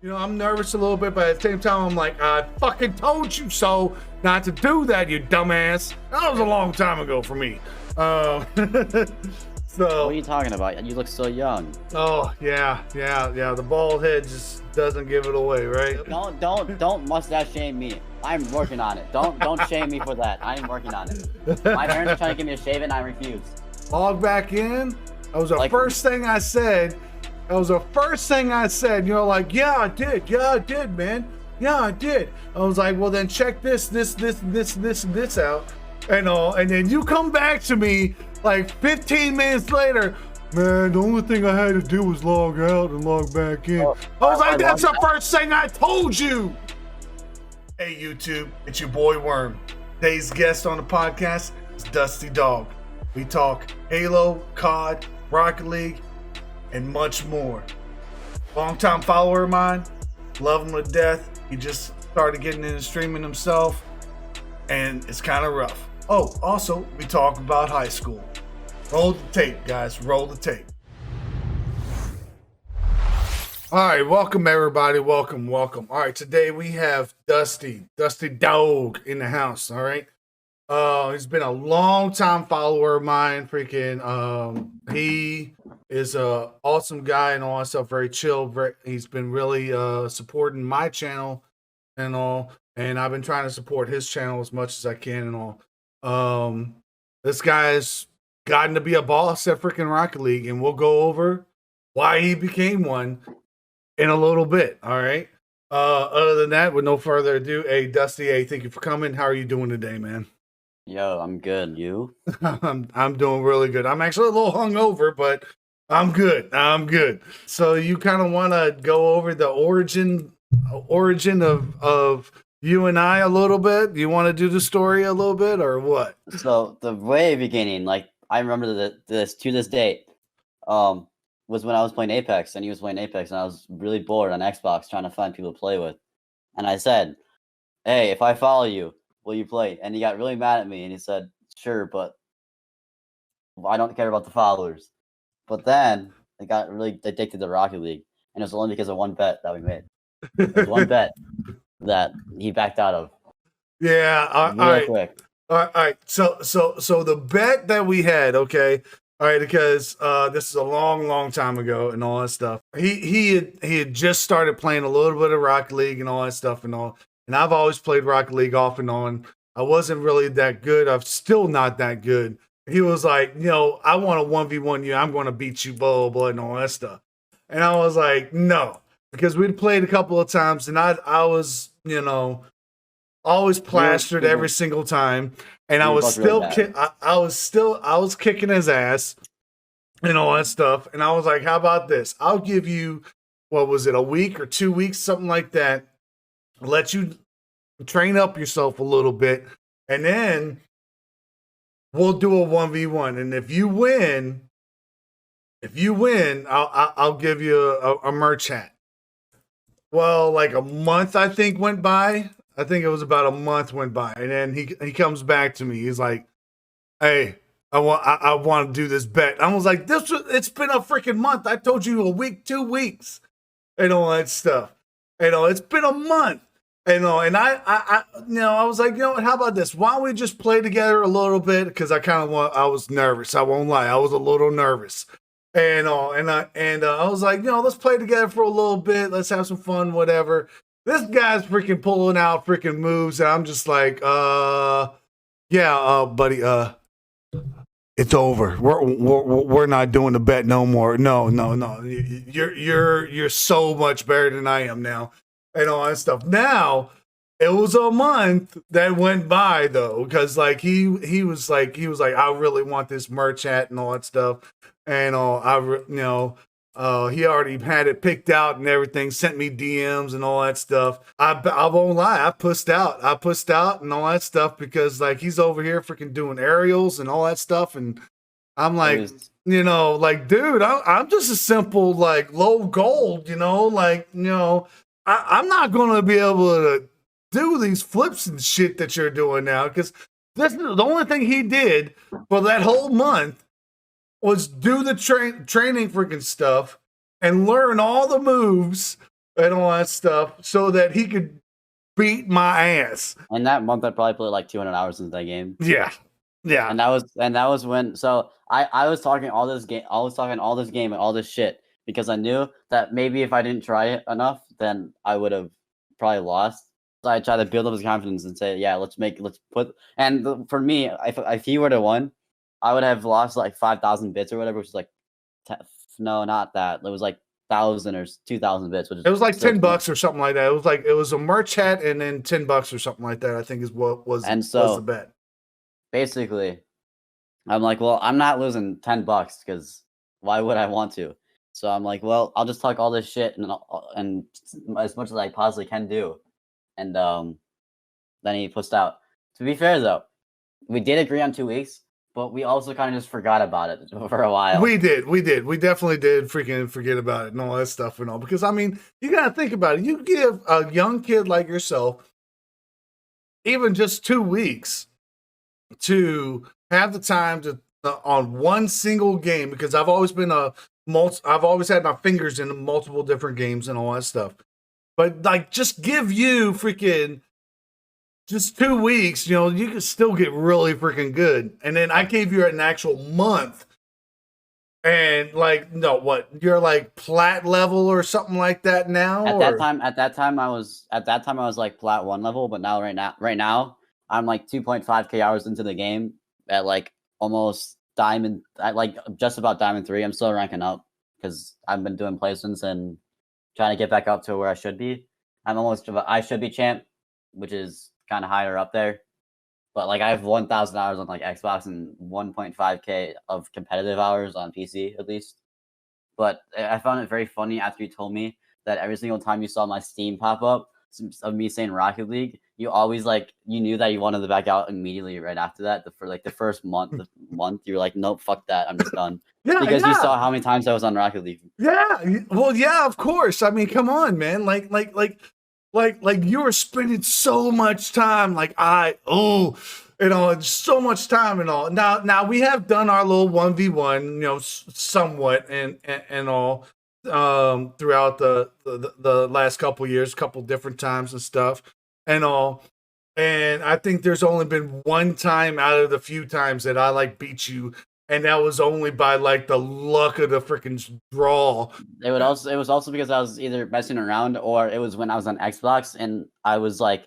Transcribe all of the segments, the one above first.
I'm nervous a little bit, but at the same time, I'm like, I fucking told you so not to do that, you dumbass. That was a long time ago for me. So. What are you talking about? You look so young. Oh yeah. The bald head just doesn't give it away, right? Don't mustache shame me. I'm working on it. Don't shame me for that. I'm working on it. My parents are trying to give me a shave and I refuse. Log back in. That was the first thing I said. You're like, yeah, I did, man. Yeah, I did. I was like, well, then check this out, and all. And then you come back to me like 15 minutes later. Man, the only thing I had to do was log out and log back in. I was like, that's the first thing I told you. Hey, YouTube, it's your boy Worm. Today's guest on the podcast is Dustydog. We talk Halo, COD, Rocket League, and much more. Long-time follower of mine, love him to death. He just started getting into streaming himself, and it's kind of rough. Oh, also, we talk about high school. Roll the tape, guys. Roll the tape. All right, welcome everybody. Welcome. All right, today we have Dustydog in the house. All right. He's been a long time follower of mine. He is a awesome guy and all that stuff. Very chill. He's been really supporting my channel and all. And I've been trying to support his channel as much as I can and all. This guy's gotten to be a boss at freaking Rocket League, and we'll go over why he became one in a little bit. All right. Other than that, with no further ado, hey Dusty, hey, thank you for coming. How are you doing today, man? Yo, I'm good. You? I'm doing really good. I'm actually a little hungover, but I'm good. So you kind of want to go over the origin of you and I a little bit? You want to do the story a little bit, or what? So the way beginning, like I remember this to this date, was when I was playing Apex and he was playing Apex, and I was really bored on Xbox trying to find people to play with, and I said, "Hey, if I follow you, will you play?" And he got really mad at me and he said, "Sure, but I don't care about the followers." But then I got really addicted to Rocket League, and it was only because of one bet that we made. It was one bet that he backed out of. Yeah, all right. Quick. All right. So the bet that we had, okay, all right, because this is a long time ago and all that stuff. He had just started playing a little bit of Rocket League and all that stuff and all. And I've always played Rocket League off and on. I wasn't really that good. I'm still not that good. He was like, I want to 1v1 you. I'm going to beat you, blah, blah, blah, and all that stuff. And I was like, no. Because we'd played a couple of times, and I was, always plastered every single time. And I was still, I was kicking his ass and all that stuff. And I was like, how about this? I'll give you, what was it, a week or 2 weeks, something like that. Let you train up yourself a little bit, and then we'll do a 1v1. And if you win, I'll give you a merch hat. Well, like a month, I think, went by. I think it was about a month went by, and then he comes back to me. He's like, "Hey, I want to do this bet." I was like, it's been a freaking month. I told you a week, 2 weeks, and all that stuff. It's been a month. And I was like, how about this? Why don't we just play together a little bit? Because I was nervous. I won't lie. I was a little nervous. And I was like, let's play together for a little bit. Let's have some fun, whatever. This guy's freaking pulling out freaking moves. And I'm just like, buddy, it's over. We're not doing the bet no more. No. You're so much better than I am now. And all that stuff. Now, it was a month that went by though, because like he was like, I really want this merch hat and all that stuff. And he already had it picked out and everything, sent me DMs and all that stuff. I won't lie, I pussed out and all that stuff because like he's over here freaking doing aerials and all that stuff, and I'm like, dude, I'm just a simple like low gold, I'm not going to be able to do these flips and shit that you're doing now, because this is the only thing he did for that whole month was do the training freaking stuff and learn all the moves and all that stuff so that he could beat my ass. And that month, I probably played like 200 hours into that game. Yeah. Yeah. And that was when. So I was talking all this game. I was talking all this game and all this shit because I knew that maybe if I didn't try it enough, then I would have probably lost. So I tried to build up his confidence and say, yeah, let's put. And for me, if he would have won, I would have lost like 5,000 bits or whatever, which is like, no, not that. It was like 1,000 or 2,000 bits. Which is it was like still $10 or something like that. It was a merch hat and then $10 or something like that. I think is what was was the bet. Basically, I'm like, well, I'm not losing $10 because why would I want to? So I'm like, well, I'll just talk all this shit and as much as I possibly can do. And then he pushed out. To be fair though, we did agree on 2 weeks, but we also kind of just forgot about it for a while. We definitely did freaking forget about it and all that stuff and all. Because I mean, you gotta think about it. You give a young kid like yourself even just 2 weeks to have the time to on one single game, because I've always been I've always had my fingers in multiple different games and all that stuff. But like, just give you freaking just 2 weeks, you can still get really freaking good. And then I gave you an actual month, and like, no, what, you're like plat level or something like that now? At that time I was like plat 1 level, but now right now I'm like 2.5k hours into the game at like almost diamond, at like just about diamond 3. I'm still ranking up because I've been doing placements and trying to get back up to where I should be. I should be champ, which is kind of higher up there. But like, I have 1,000 hours on like Xbox and 1.5k of competitive hours on PC at least. But I found it very funny after you told me that every single time you saw my Steam pop up of me saying Rocket League, you always you knew that you wanted to back out immediately right after that. For like the first month, you were like, nope, fuck that, I'm just done. Because you saw how many times I was on Rocket League. Yeah, well, yeah, of course. I mean, come on, man. Like you were spending so much time. So much time and all. Now we have done our little 1v1, somewhat and all throughout the last couple years, couple different times and stuff and all. And I think there's only been one time out of the few times that I beat you, and that was only by the luck of the freaking draw. It was also because I was either messing around, or it was when I was on Xbox and I was like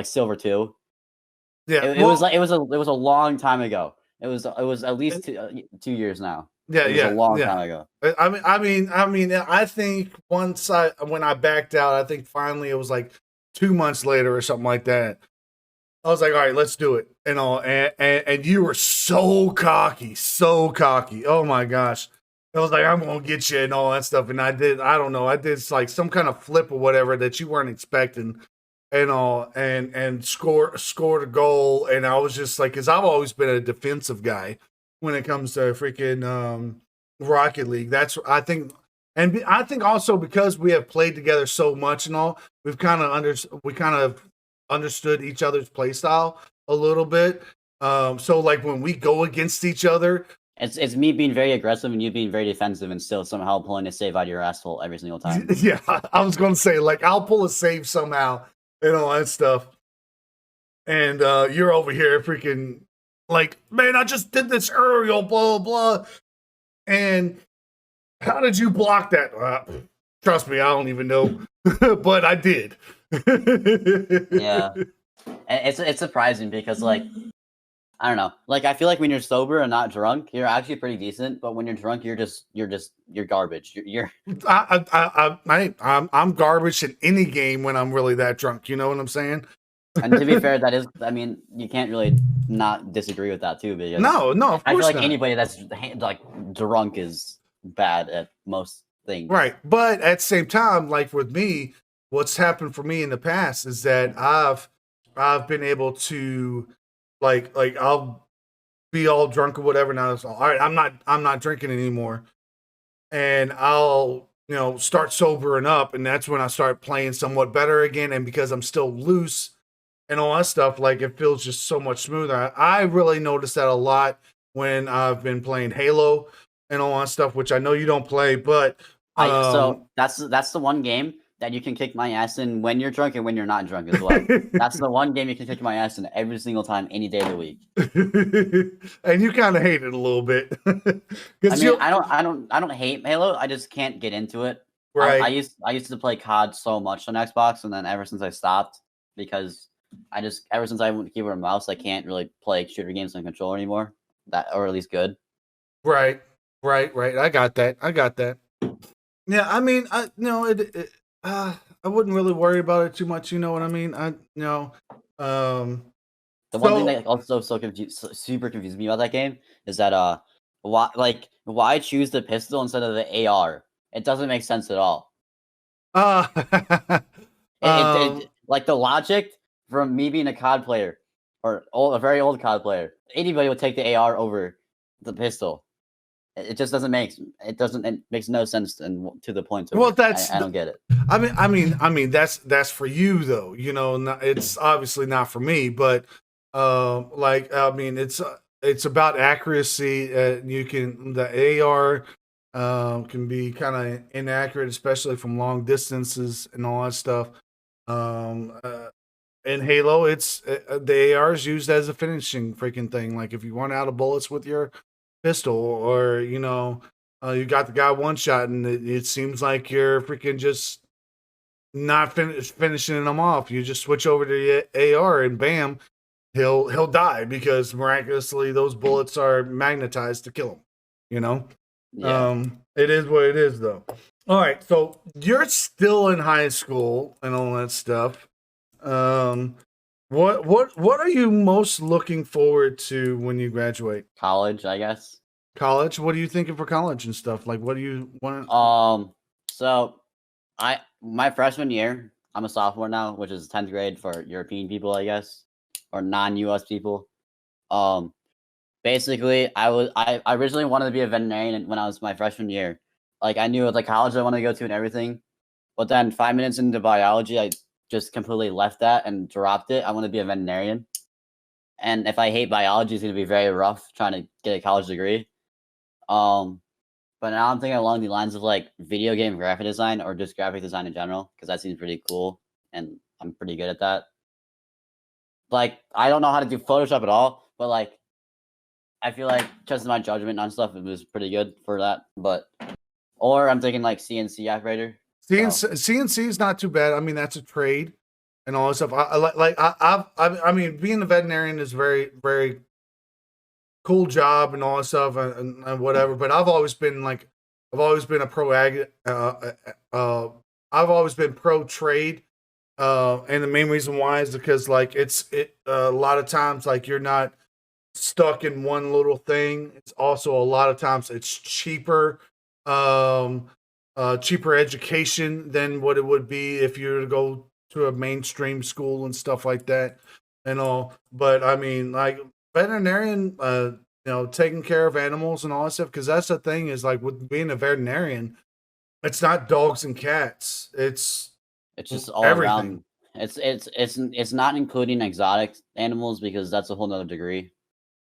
silver 2. Yeah, it was a long time ago. It was at least 2 years now. Yeah, it was a long time ago. I mean, I think when I backed out, I think finally it was like 2 months later or something like that. I was like, all right, let's do it. And you were so cocky. Oh my gosh. I was like, I'm going to get you and all that stuff. And I did like some kind of flip or whatever that you weren't expecting and all, and scored a goal. And I was just like, cause I've always been a defensive guy when it comes to freaking, Rocket League. I think also because we have played together so much and all, we kind of understood each other's play style a little bit. So like when we go against each other, it's me being very aggressive and you being very defensive and still somehow pulling a save out of your asshole every single time. Yeah, I was going to say, I'll pull a save somehow and all that stuff. And you're over here freaking man, I just did this aerial, blah, blah. And how did you block that? Trust me, I don't even know, but I did. Yeah, it's surprising because I don't know, I feel like when you're sober and not drunk, you're actually pretty decent, but when you're drunk, you're garbage. I'm garbage in any game when I'm really that drunk. You know what I'm saying? And to be fair, you can't really not disagree with that too, because no, of course I feel like not. anybody that's drunk is bad at most things. Right, but at the same time, with me, what's happened for me in the past is that I've been able to I'll be all drunk or whatever. Now it's all right. I'm not drinking anymore, and I'll start sobering up, and that's when I start playing somewhat better again. And because I'm still loose and all that stuff, it feels just so much smoother. I really noticed that a lot when I've been playing Halo and all that stuff, which I know you don't play, but So Um, that's the one game that you can kick my ass in when you're drunk and when you're not drunk as well. That's the one game you can kick my ass in every single time, any day of the week. and you kind of hate it a little bit I because mean, you I don't hate Halo. I just can't get into it. right, I used to play COD so much on Xbox, and then ever since I stopped, because ever since I went to keyboard and mouse, I can't really play shooter games on controller anymore. That or at least good. right, right. I got that. I got that. Yeah, I mean, I no, I wouldn't really worry about it too much. You know what I mean? Um, The one thing so that also super confused me about that game is that why choose the pistol instead of the AR? It doesn't make sense at all. uh, Like the logic from me being a COD player or a very old COD player, anybody would take the AR over the pistol. It just doesn't make it makes no sense and to the point to well, it. that's I don't get it. I mean, that's for you though. You know, it's obviously not for me, but like I mean, it's about accuracy. You can the AR can be kind of inaccurate, especially from long distances and all that stuff. Um, uh, in Halo, it's the AR is used as a finishing freaking thing. Like if you run out of bullets with your pistol, or you got the guy one shot, and it seems like you're freaking just not finishing them off. You just switch over to the AR, and bam, he'll die because miraculously those bullets are magnetized to kill him. You know, Yeah. it is what it is, though. All right, so you're still in high school and all that stuff. Um, what are you most looking forward to when you graduate? College, I guess. College? What are you thinking for college and stuff? Like, what do you want? So my freshman year, I'm a sophomore now, which is 10th grade for European people, I guess, or non-US people. Um, Basically, I originally wanted to be a veterinarian when I was my freshman year. Like I knew the college I wanted to go to and everything, but then 5 minutes into biology, I just completely left that and dropped it. I want to be a veterinarian, and if I hate biology, it's gonna be very rough trying to get a college degree. Um, but now I'm thinking along the lines of like video game graphic design or just graphic design in general, because that seems pretty cool and I'm pretty good at that. Like I don't know how to do Photoshop at all, but like I feel like just my judgment on stuff it was pretty good for that. But or I'm thinking like CNC operator. So CNC is not too bad. I mean, that's a trade and all that stuff. I mean, being a veterinarian is very, very cool job and all that stuff and whatever. But I've always been a pro ag. I've always been pro trade. And the main reason why is because like a lot of times like you're not stuck in one little thing. It's also a lot of times it's cheaper, um, cheaper education than what it would be if you were to go to a mainstream school and stuff like that and all. But I mean, like veterinarian, taking care of animals and all that stuff. Because that's the thing is like with being a veterinarian, it's not dogs and cats. It's it's just all everything. around. It's not including exotic animals because that's a whole nother degree.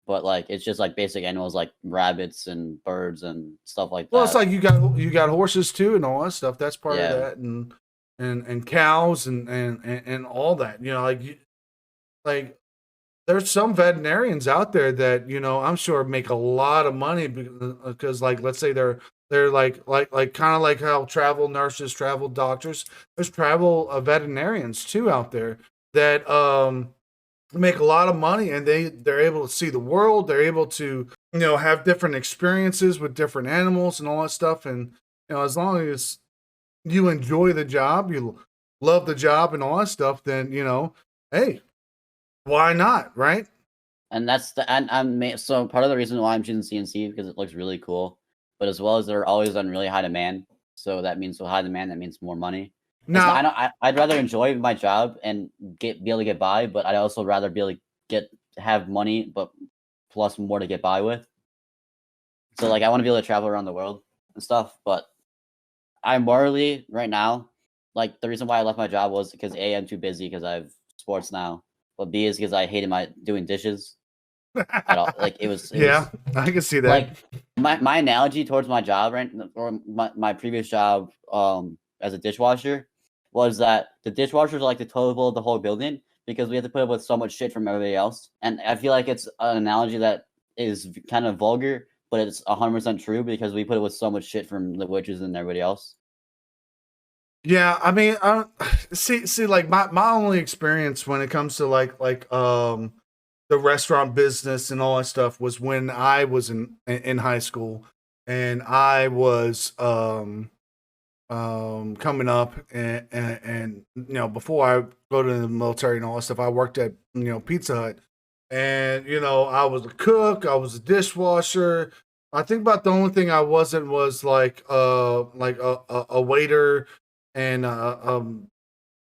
But like it's just like basic animals like rabbits and birds and stuff like Well, it's that. like you got horses too and all that stuff. That's part of Yeah. that, and cows and all that. Like there's some veterinarians out there that I'm sure make a lot of money because like let's say they're like kind of like how travel nurses, travel doctors. There's travel veterinarians too out there that make a lot of money, and they're able to see the world. They're able to have different experiences with different animals and all that stuff. And as long as you enjoy the job, you love the job and all that stuff, then hey, why not, right? And that's the and so part of the reason why I'm choosing CNC because it looks really cool, but as well as they're always on really high demand. So that means with high demand, that means more money. It's not. Now, I'd rather enjoy my job and be able to get by, but I'd also rather be able to have money, but plus more to get by with. So like I want to be able to travel around the world and stuff. But I'm morally right now, like the reason why I left my job was because A, I'm too busy because I have sports now, but B is because I hated my doing dishes. at all. Like it Yeah, was I can see that. like my analogy towards my job, right, or my previous job as a dishwasher, was that the dishwashers are like the total of the whole building because we have to put up with so much shit from everybody else. And I feel like it's an analogy that is kind of vulgar, but it's 100% true because we put up with so much shit from the witches and everybody else. Yeah, I mean, see, like my only experience when it comes to the restaurant business and all that stuff was when I was in high school, and I was coming up, and before I go to the military and all that stuff, I worked at Pizza Hut, and I was a cook, I was a dishwasher. I think about the only thing I wasn't was like a waiter and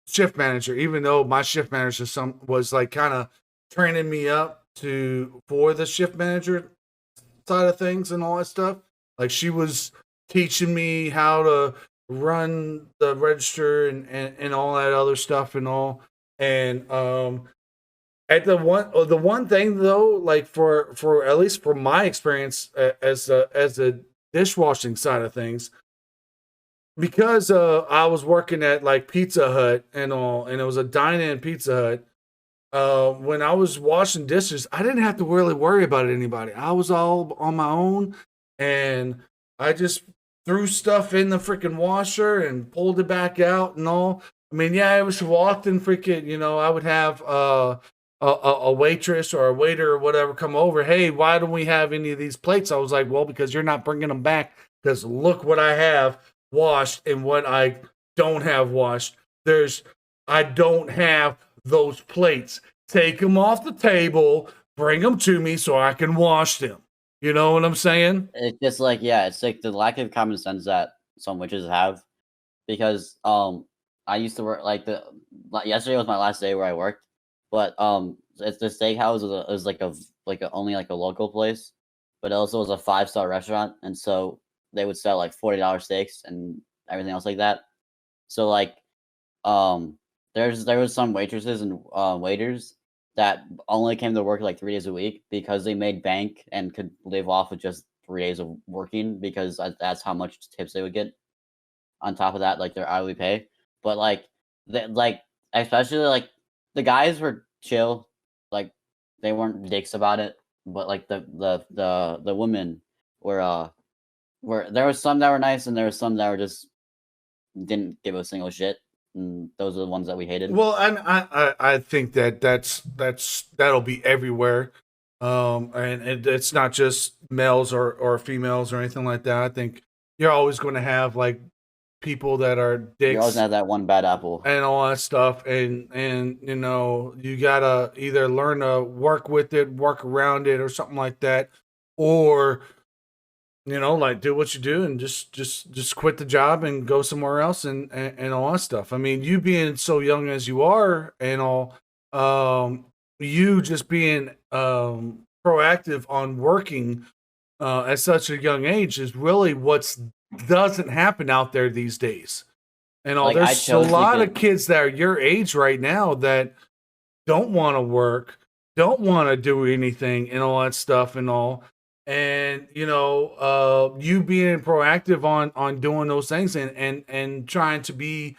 shift manager, even though my shift manager was like kind of training me up to for the shift manager side of things and all that stuff. Like she was teaching me how to run the register and all that other stuff and all. And at the one thing though, like for at least for my experience as a dishwashing side of things, because I was working at like Pizza Hut and all, and it was a dine-in Pizza Hut. When I was washing dishes, I didn't have to really worry about anybody. I was all on my own, and I just threw stuff in the freaking washer and pulled it back out and all. I mean, yeah, it was often freaking, I would have a waitress or a waiter or whatever come over. Hey, why don't we have any of these plates? I was like, well, because you're not bringing them back. Because look what I have washed and what I don't have washed. I don't have those plates. Take them off the table, bring them to me so I can wash them. You know what I'm saying? It's just like, yeah, it's like the lack of common sense that some witches have. Because I used to work yesterday was my last day where I worked, but it's the steakhouse is only like a local place, but it also was a 5-star restaurant, and so they would sell like $40 steaks and everything else like that. So like um there was some waitresses and waiters that only came to work like 3 days a week because they made bank and could live off of just 3 days of working because that's how much tips they would get on top of that, like their hourly pay. But like especially like the guys were chill, like they weren't dicks about it. But like the women were there was some that were nice and there was some that were just didn't give a single shit. And those are the ones that we hated. Well, and I think that'll be everywhere. And it's not just males or females or anything like that. I think you're always going to have like people that are You always dicks have that one bad apple. and all that stuff, and you gotta either learn to work with it, work around it, or something like that, or like do what you do and just quit the job and go somewhere else and all that stuff. I mean, you being so young as you are and all, you just being proactive on working at such a young age is really what's doesn't happen out there these days. And all Like I there's a chose to lot of get kids that are your age right now that don't want to work, don't want to do anything and all that stuff and all. And you being proactive on doing those things and trying to be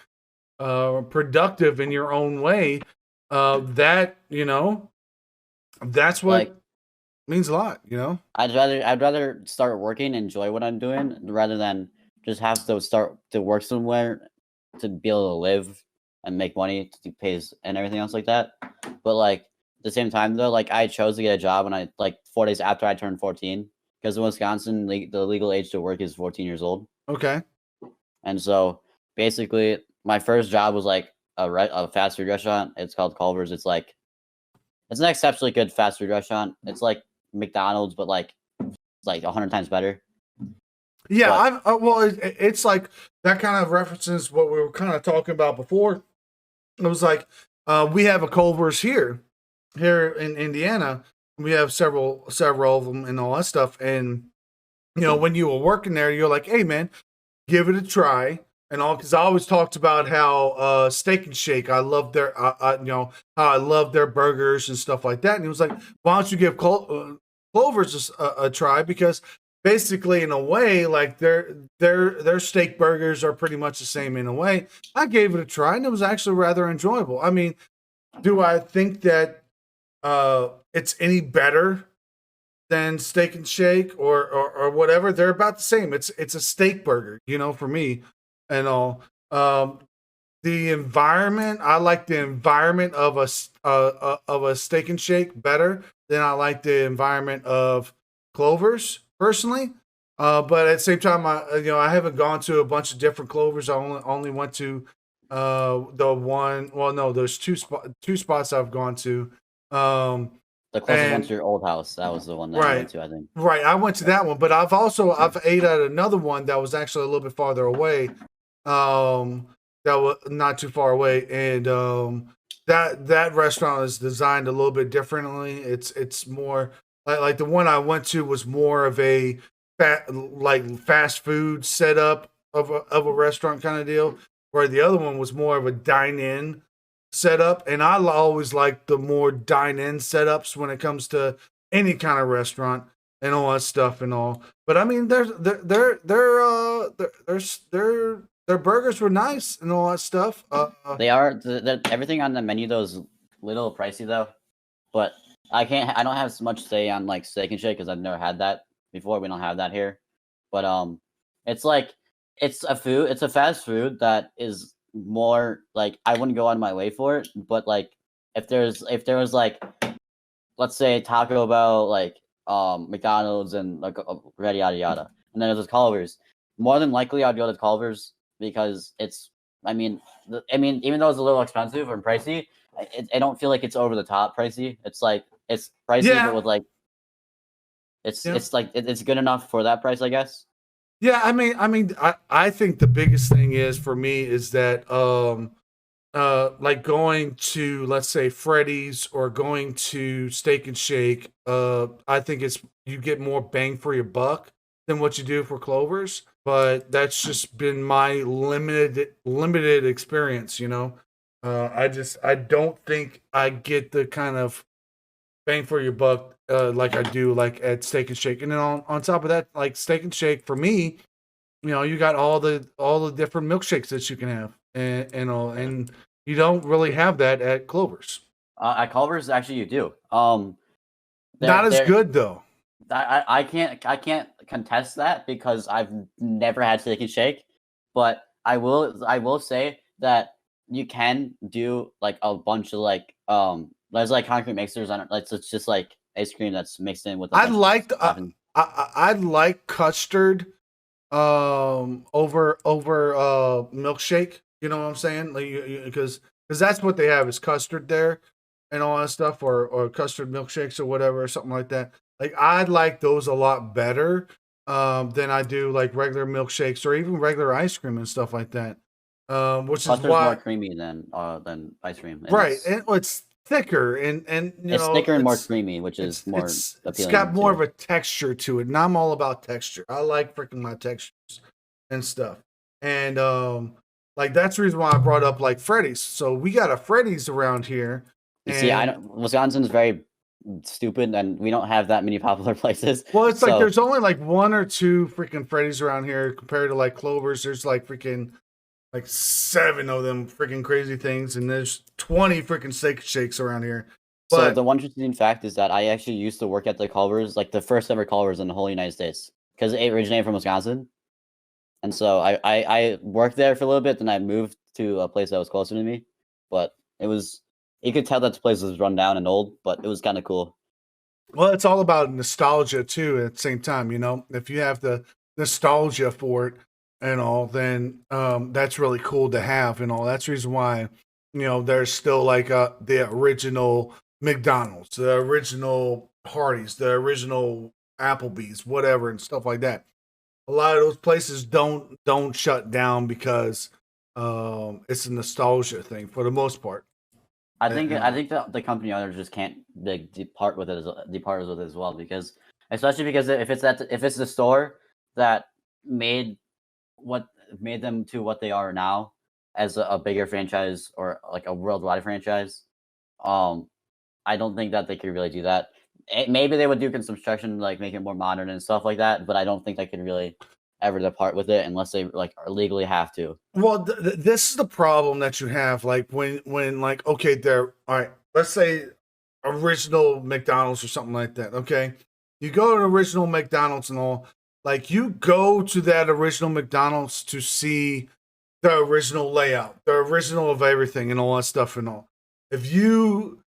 productive in your own way, that that's what like means a lot. I'd rather start working, enjoy what I'm doing, rather than just have to start to work somewhere to be able to live and make money to pay and everything else like that. But like at the same time though, like I chose to get a job when I like 4 days after I turned 14 because in Wisconsin the legal age to work is 14 years old, Okay. and so basically my first job was like a fast food restaurant. It's called Culver's. It's an exceptionally good fast food restaurant. It's like McDonald's, but like 100 times better. Yeah, But well, it's like that kind of references what we were kind of talking about before. It was like we have a Culver's here in Indiana. We have several of them and all that stuff. And when you were working there, you're like, hey man, give it a try. and all, because I always talked about how Steak and Shake, I love their how I love their burgers and stuff like that. And he was like, why don't you give Clover's a try? Because basically, in a way, like their steak burgers are pretty much the same in a way. I gave it a try, and it was actually rather enjoyable. I mean, do I think that it's any better than Steak and Shake or whatever? They're about the same. It's a steak burger, for me and all. The environment, I like the environment of a Steak and Shake better than I like the environment of Clover's personally. But at the same time, I haven't gone to a bunch of different Clovers. I only went to the one. Well, no, there's two spots I've gone to. The closest one And to your old house. That was the one that you right, went to, I think. right. I went to that one, but I've ate at another one that was actually a little bit farther away. That was not too far away, and that restaurant is designed a little bit differently. It's more like the one I went to was more of a fast food setup of a restaurant kind of deal, where the other one was more of a dine in setup. And I always like the more dine in setups when it comes to any kind of restaurant and all that stuff and all. But I mean, their burgers were nice and all that stuff. They are everything on the menu though is a little pricey though, but I don't have much say on like Steak and Shake because I've never had that before. We don't have that here, but it's like it's a fast food that is more like I wouldn't go out of my way for it, but like if there was like, let's say Taco Bell, like McDonald's and like yada yada yada, and then there's Culver's. More than likely, I'd go to Culver's because it's. Even though it's a little expensive and pricey, I don't feel like it's over the top pricey. It's like it's pricey, Yeah. but with like it's like it's good enough for that price, I guess. Yeah, I think the biggest thing is for me is that like going to, let's say, Freddy's or going to Steak and Shake, I think it's you get more bang for your buck than what you do for Clovers. But that's just been my limited experience. I don't think I get the kind of bang for your buck like I do like at Steak and Shake. And then on top of that, like Steak and Shake for me, you got all the different milkshakes that you can have, and you don't really have that at Clover's. At Culver's, actually, you do. Not as they're good though. I can't contest that because I've never had Steak and Shake, but I will say that you can do like a bunch of like there's like concrete mixers on it. Like it's just like ice cream that's mixed in with. I liked I like custard over milkshake. You know what I'm saying? Like because that's what they have is custard there and all that stuff, or custard milkshakes or whatever, or something like that. Like I'd like those a lot better than I do like regular milkshakes or even regular ice cream and stuff like that. Which is Custard's why more creamy than ice cream. And right, and it's thicker and it's thicker and more creamy, which is more it's appealing. got more of a texture to it, and I'm all about texture. I like freaking my textures and stuff, and like that's the reason why I brought up like Freddy's. So we got a Freddy's around here. You see, Wisconsin's very stupid, and we don't have that many popular places. Well, it's like there's only like one or two freaking Freddy's around here compared to like Clover's. There's like freaking like 7 of them freaking crazy things, and there's 20 freaking Steak Shakes around here. So the one interesting fact is that I actually used to work at the Culver's, like the first ever Culver's in the whole United States, because it originated from Wisconsin. And so I worked there for a little bit, then I moved to a place that was closer to me. But you could tell that the place was run down and old, but it was kind of cool. Well, it's all about nostalgia too. At the same time, if you have the nostalgia for it and all, then that's really cool to have and all. That's the reason why there's still like the original McDonald's, the original Hardee's, the original Applebee's, whatever, and stuff like that. A lot of those places don't shut down because it's a nostalgia thing for the most part. I think the company owners just can't depart with it as well, especially because if it's the store that made what made them to what they are now as a bigger franchise or like a worldwide franchise. Um, I don't think that they could really do that. Maybe they would do construction, like make it more modern and stuff like that, but I don't think they could really ever depart with it unless they like legally have to. Well, this is the problem that you have. Like when like okay, they're all right. Let's say original McDonald's or something like that. Okay, you go to original McDonald's and all. Like you go to that original McDonald's to see the original layout, the original of everything, and all that stuff and all. If you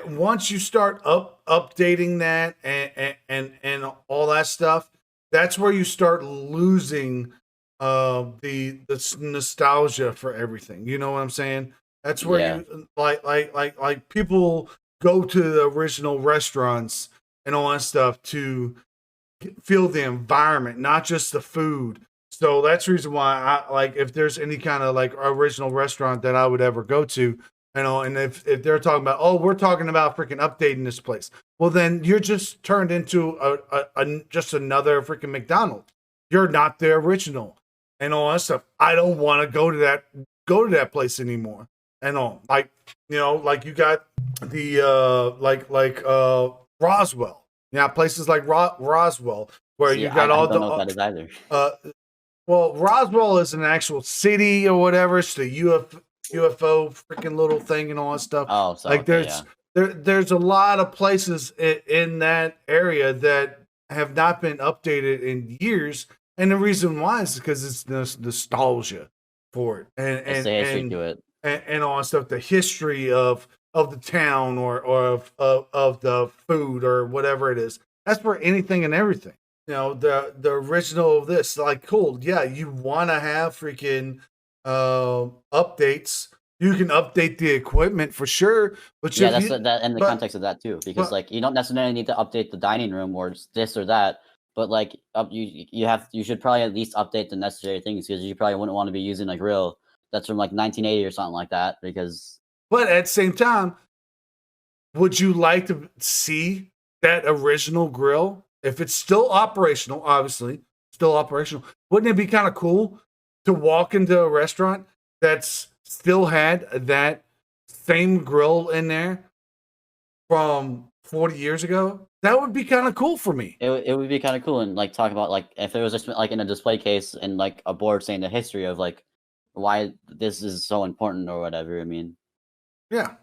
once you start updating that and all that stuff, that's where you start losing the nostalgia for everything. You know what I'm saying? That's where Yeah. you like people go to the original restaurants and all that stuff to feel the environment, not just the food. So that's the reason why I like if there's any kind of like original restaurant that I would ever go to, you know, and if they're talking about, oh, we're talking about freaking updating this place, well, then you're just turned into a just another freaking McDonald's. You're not the original and all that stuff. I don't want to go to that place anymore. And all like you know, like you got the Roswell. Yeah, places like Roswell, where See, you got I all don't know what that is either. well, Roswell is an actual city or whatever. It's the UFO freaking little thing and all that stuff. Oh, so Like okay, yeah. there's a lot of places in that area that have not been updated in years, and the reason why is because it's this nostalgia for it, It's the history to it. and all that stuff, the history of the town or of the food or whatever it is. That's for anything and everything. You know, the original of this, like, cool, yeah, you want to have freaking updates. You can update the equipment for sure, but Yeah, if that's you, that in the but context of that too, because but like you don't necessarily need to update the dining room or this or that, but like you should probably at least update the necessary things because you probably wouldn't want to be using a grill that's from like 1980 or something like that because but at the same time, would you like to see that original grill if it's still operational? Obviously, still operational. Wouldn't it be kind of cool to walk into a restaurant that's still had that same grill in there from 40 years ago? That would be kind of cool for me. it would be kind of cool and like talk about like if there was just like in a display case and like a board saying the history of like why this is so important or whatever. I mean, Yeah.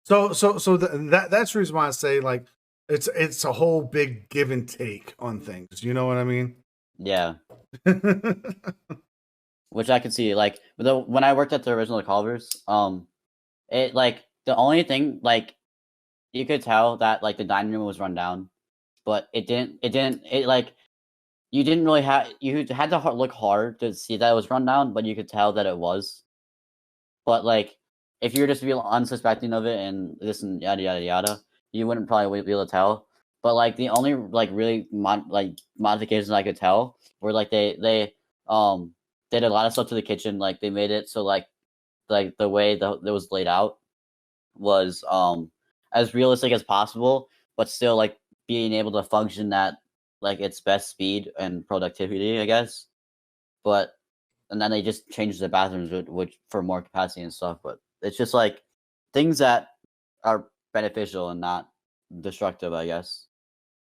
That's the reason why I say like it's a whole big give and take on things. You know what I mean? yeah, which I could see. Like when I worked at the original Culver's, it like the only thing like you could tell that like the dining room was run down, but it like you didn't really have you had to look hard to see that it was run down, but you could tell that it was. But like if you were just be unsuspecting of it and this and yada yada yada, you wouldn't probably be able to tell. But like the only like really modifications I could tell were like they did a lot of stuff to the kitchen. Like they made it so like the way it was laid out was as realistic as possible, but still like being able to function at like its best speed and productivity, I guess. But and then they just changed the bathrooms which for more capacity and stuff. But it's just like things that are beneficial and not destructive, I guess.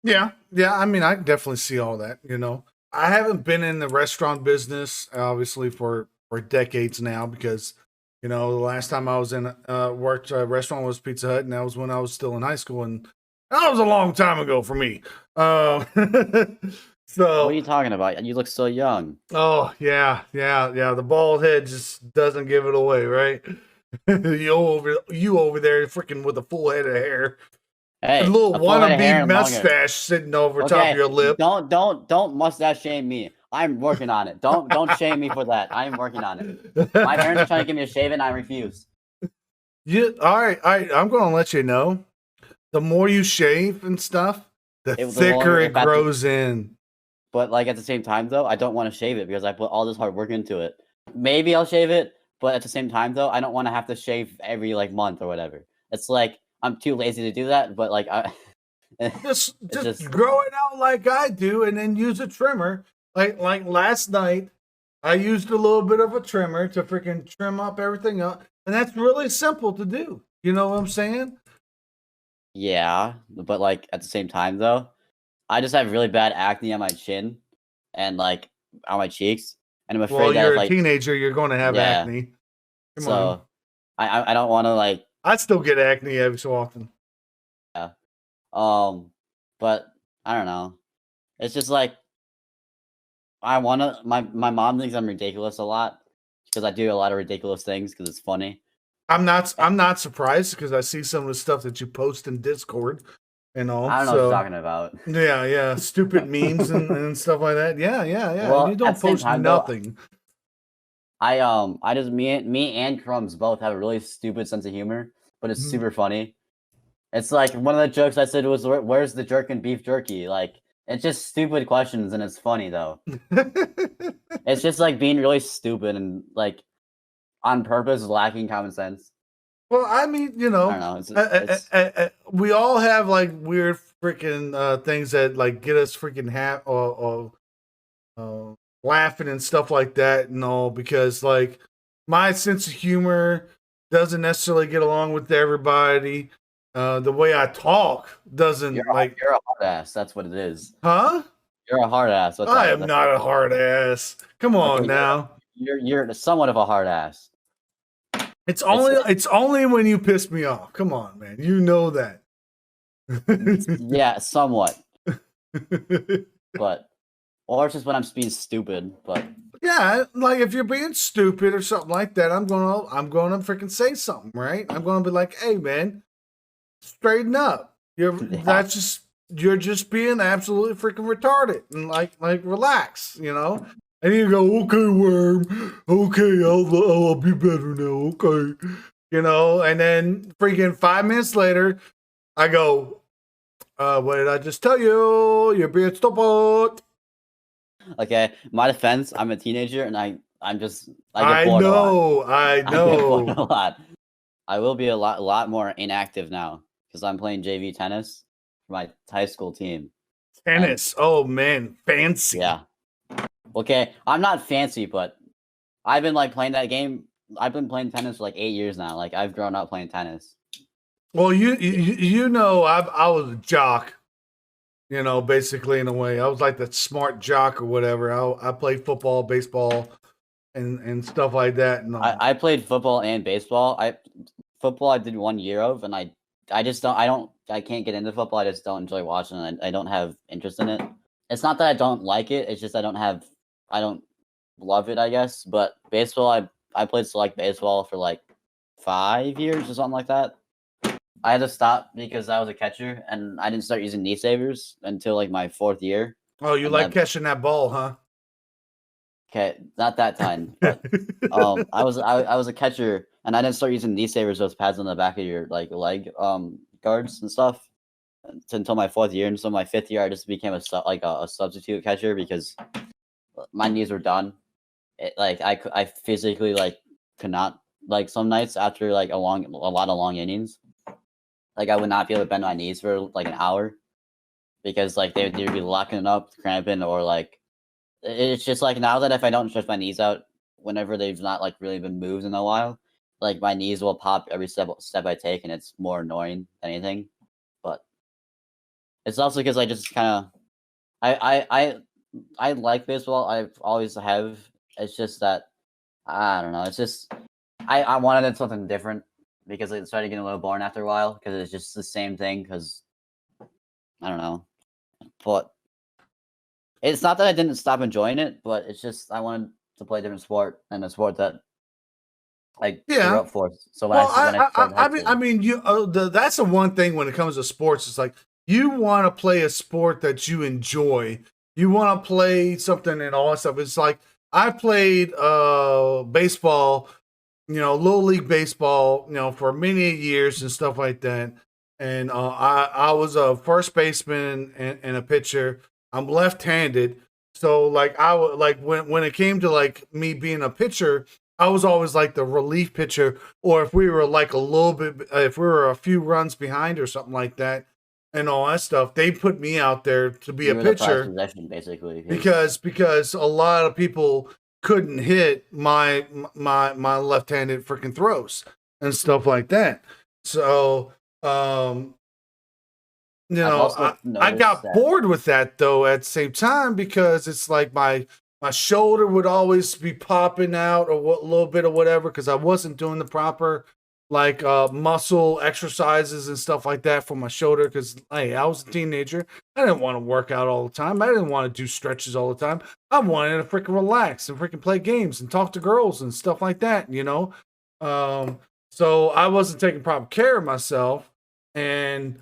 Yeah, yeah. I mean, I can definitely see all that. You know, I haven't been in the restaurant business obviously for decades now because you know the last time I was in worked a restaurant was Pizza Hut, and that was when I was still in high school, and that was a long time ago for me. Uh, What are so, you talking about? You look so young. oh yeah, yeah, yeah. The bald head just doesn't give it away, right? You over there, freaking with a full head of hair. A Hey, little a full head of hair wannabe and long hair. mustache sitting over top of Okay, your lip. don't mustache shame me. I'm working on it. Don't shame me for that. I'm working on it. My parents are trying to give me a shave and I refuse. All right, all right. I'm gonna let you know. The more you shave and stuff, the The thicker longer it if I have to, grows in. but like at the same time though, I don't want to shave it because I put all this hard work into it. Maybe I'll shave it, but at the same time though, I don't want to have to shave every like month or whatever. It's like I'm too lazy to do that, but like I Just it's just just grow it out like I do, and then use a trimmer. Like last night. I used a little bit of a trimmer to freaking trim up everything up, and that's really simple to do. You know what I'm saying? Yeah, but like at the same time though, I just have really bad acne on my chin and like on my cheeks, and I'm Well, afraid that you're if a like teenager, you're going to have yeah, acne. Come on. so I don't want to like I still get acne every so often. yeah, but I don't know. It's just like I want to. My mom thinks I'm ridiculous a lot because I do a lot of ridiculous things because it's funny. I'm not surprised because I see some of the stuff that you post in Discord and all. I don't know what you're So talking about. yeah, stupid memes and stuff like that. Yeah. You Well, at don't the same post time though, nothing. I just me and Crumbs both have a really stupid sense of humor, but it's Mhm. super funny. It's like one of the jokes I said was, "Where's the jerk in beef jerky?" Like it's just stupid questions and it's funny though. It's just like being really stupid and like on purpose, lacking common sense. Well, I mean, I don't know. It's we all have like weird freaking things that like get us freaking or laughing and stuff like that and all because like my sense of humor doesn't necessarily get along with everybody. The way I talk doesn't like, you're a hard ass. That's what it is. huh? You're a hard ass. I am That's not a hard ass. Come okay. on now. You're somewhat of a hard ass. It's It's only when you piss me off. Come on, man. You know that. yeah, somewhat, but or it's just when I'm being stupid. But Yeah, like if you're being stupid or something like that, I'm gonna freaking say something, right? I'm gonna be like, hey man, straighten up. yeah, You're just being absolutely freaking retarded and like relax, you know? And you go, okay, worm, okay, I'll be better now, okay. You know, and then freaking 5 minutes later, I go, what did I just tell you? You're being stupid. okay. My defense, I'm a teenager and I'm just I get I bored a lot. know, I I get bored know. a lot. I will be a lot more inactive now because I'm playing JV tennis for my high school team. And Tennis. Oh man, fancy. yeah, okay. I'm not fancy, but I've been like playing that game. I've been playing tennis for like 8 years now. Like I've grown up playing tennis. Well, you know, I was a jock. You know, basically in a way, I was like the smart jock or whatever. I played football, baseball, and stuff like that. And all. I played football and baseball. Football I did 1 year of, and I just I can't get into football. I just don't enjoy watching it. I don't have interest in it. It's not that I don't like it. It's just I don't love it. I guess. But baseball, I played select baseball for like 5 years or something like that. I had to stop because I was a catcher, and I didn't start using knee savers until like my 4th year. Oh, you And like that catching that ball, huh? okay, not that time, but I was a catcher, and I didn't start using knee savers, those pads on the back of your like leg guards and stuff until my 4th year. And so my 5th year, I just became a substitute catcher because my knees were done. Like I physically like could not like some nights after like a lot of long innings, like I would not be able to bend my knees for like an hour because like they'd either be locking up, cramping, or like it's just like now that if I don't stretch my knees out whenever they've not like really been moved in a while, like my knees will pop every step I take, and it's more annoying than anything. But it's also because I just kind of I like baseball. I've always have. It's just that I don't know. It's just I wanted something different because it started getting a little boring after a while because it's just the same thing. Because I don't know, but it's not that I didn't stop enjoying it, but it's just I wanted to play a different sport and a sport that I grew Yeah. up for. So Well, when I started high I school, mean, that's the one thing when it comes to sports. It's like you want to play a sport that you enjoy. You want to play something and all that stuff. It's like I played baseball, you know, little league baseball, you know, for many years and stuff like that. And I was a first baseman and a pitcher. I'm left-handed, so like I would like when it came to like me being a pitcher, I was always like the relief pitcher, or if we were like a little bit, if we were a few runs behind or something like that, and all that stuff, they put me out there to be a you were the prized pitcher possession basically. because a lot of people couldn't hit my left-handed freaking throws and stuff like that. So I've also I noticed got that. bored with that though at the same time because it's like my shoulder would always be popping out or what little bit of whatever because I wasn't doing the proper like muscle exercises and stuff like that for my shoulder because hey, I was a teenager. I didn't want to work out all the time. I didn't want to do stretches all the time. I wanted to freaking relax and freaking play games and talk to girls and stuff like that, you know. So I wasn't taking proper care of myself and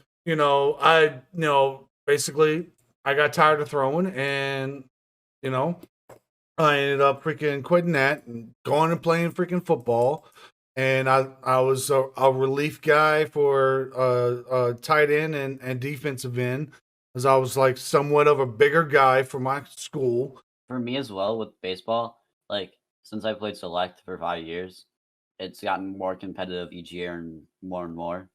basically I got tired of throwing and, you know, I ended up freaking quitting that and going and playing freaking football. And I was a relief guy for tight end and defensive end, as I was like somewhat of a bigger guy for my school. For me as well with baseball, like since I played select for 5 years, it's gotten more competitive each year and more.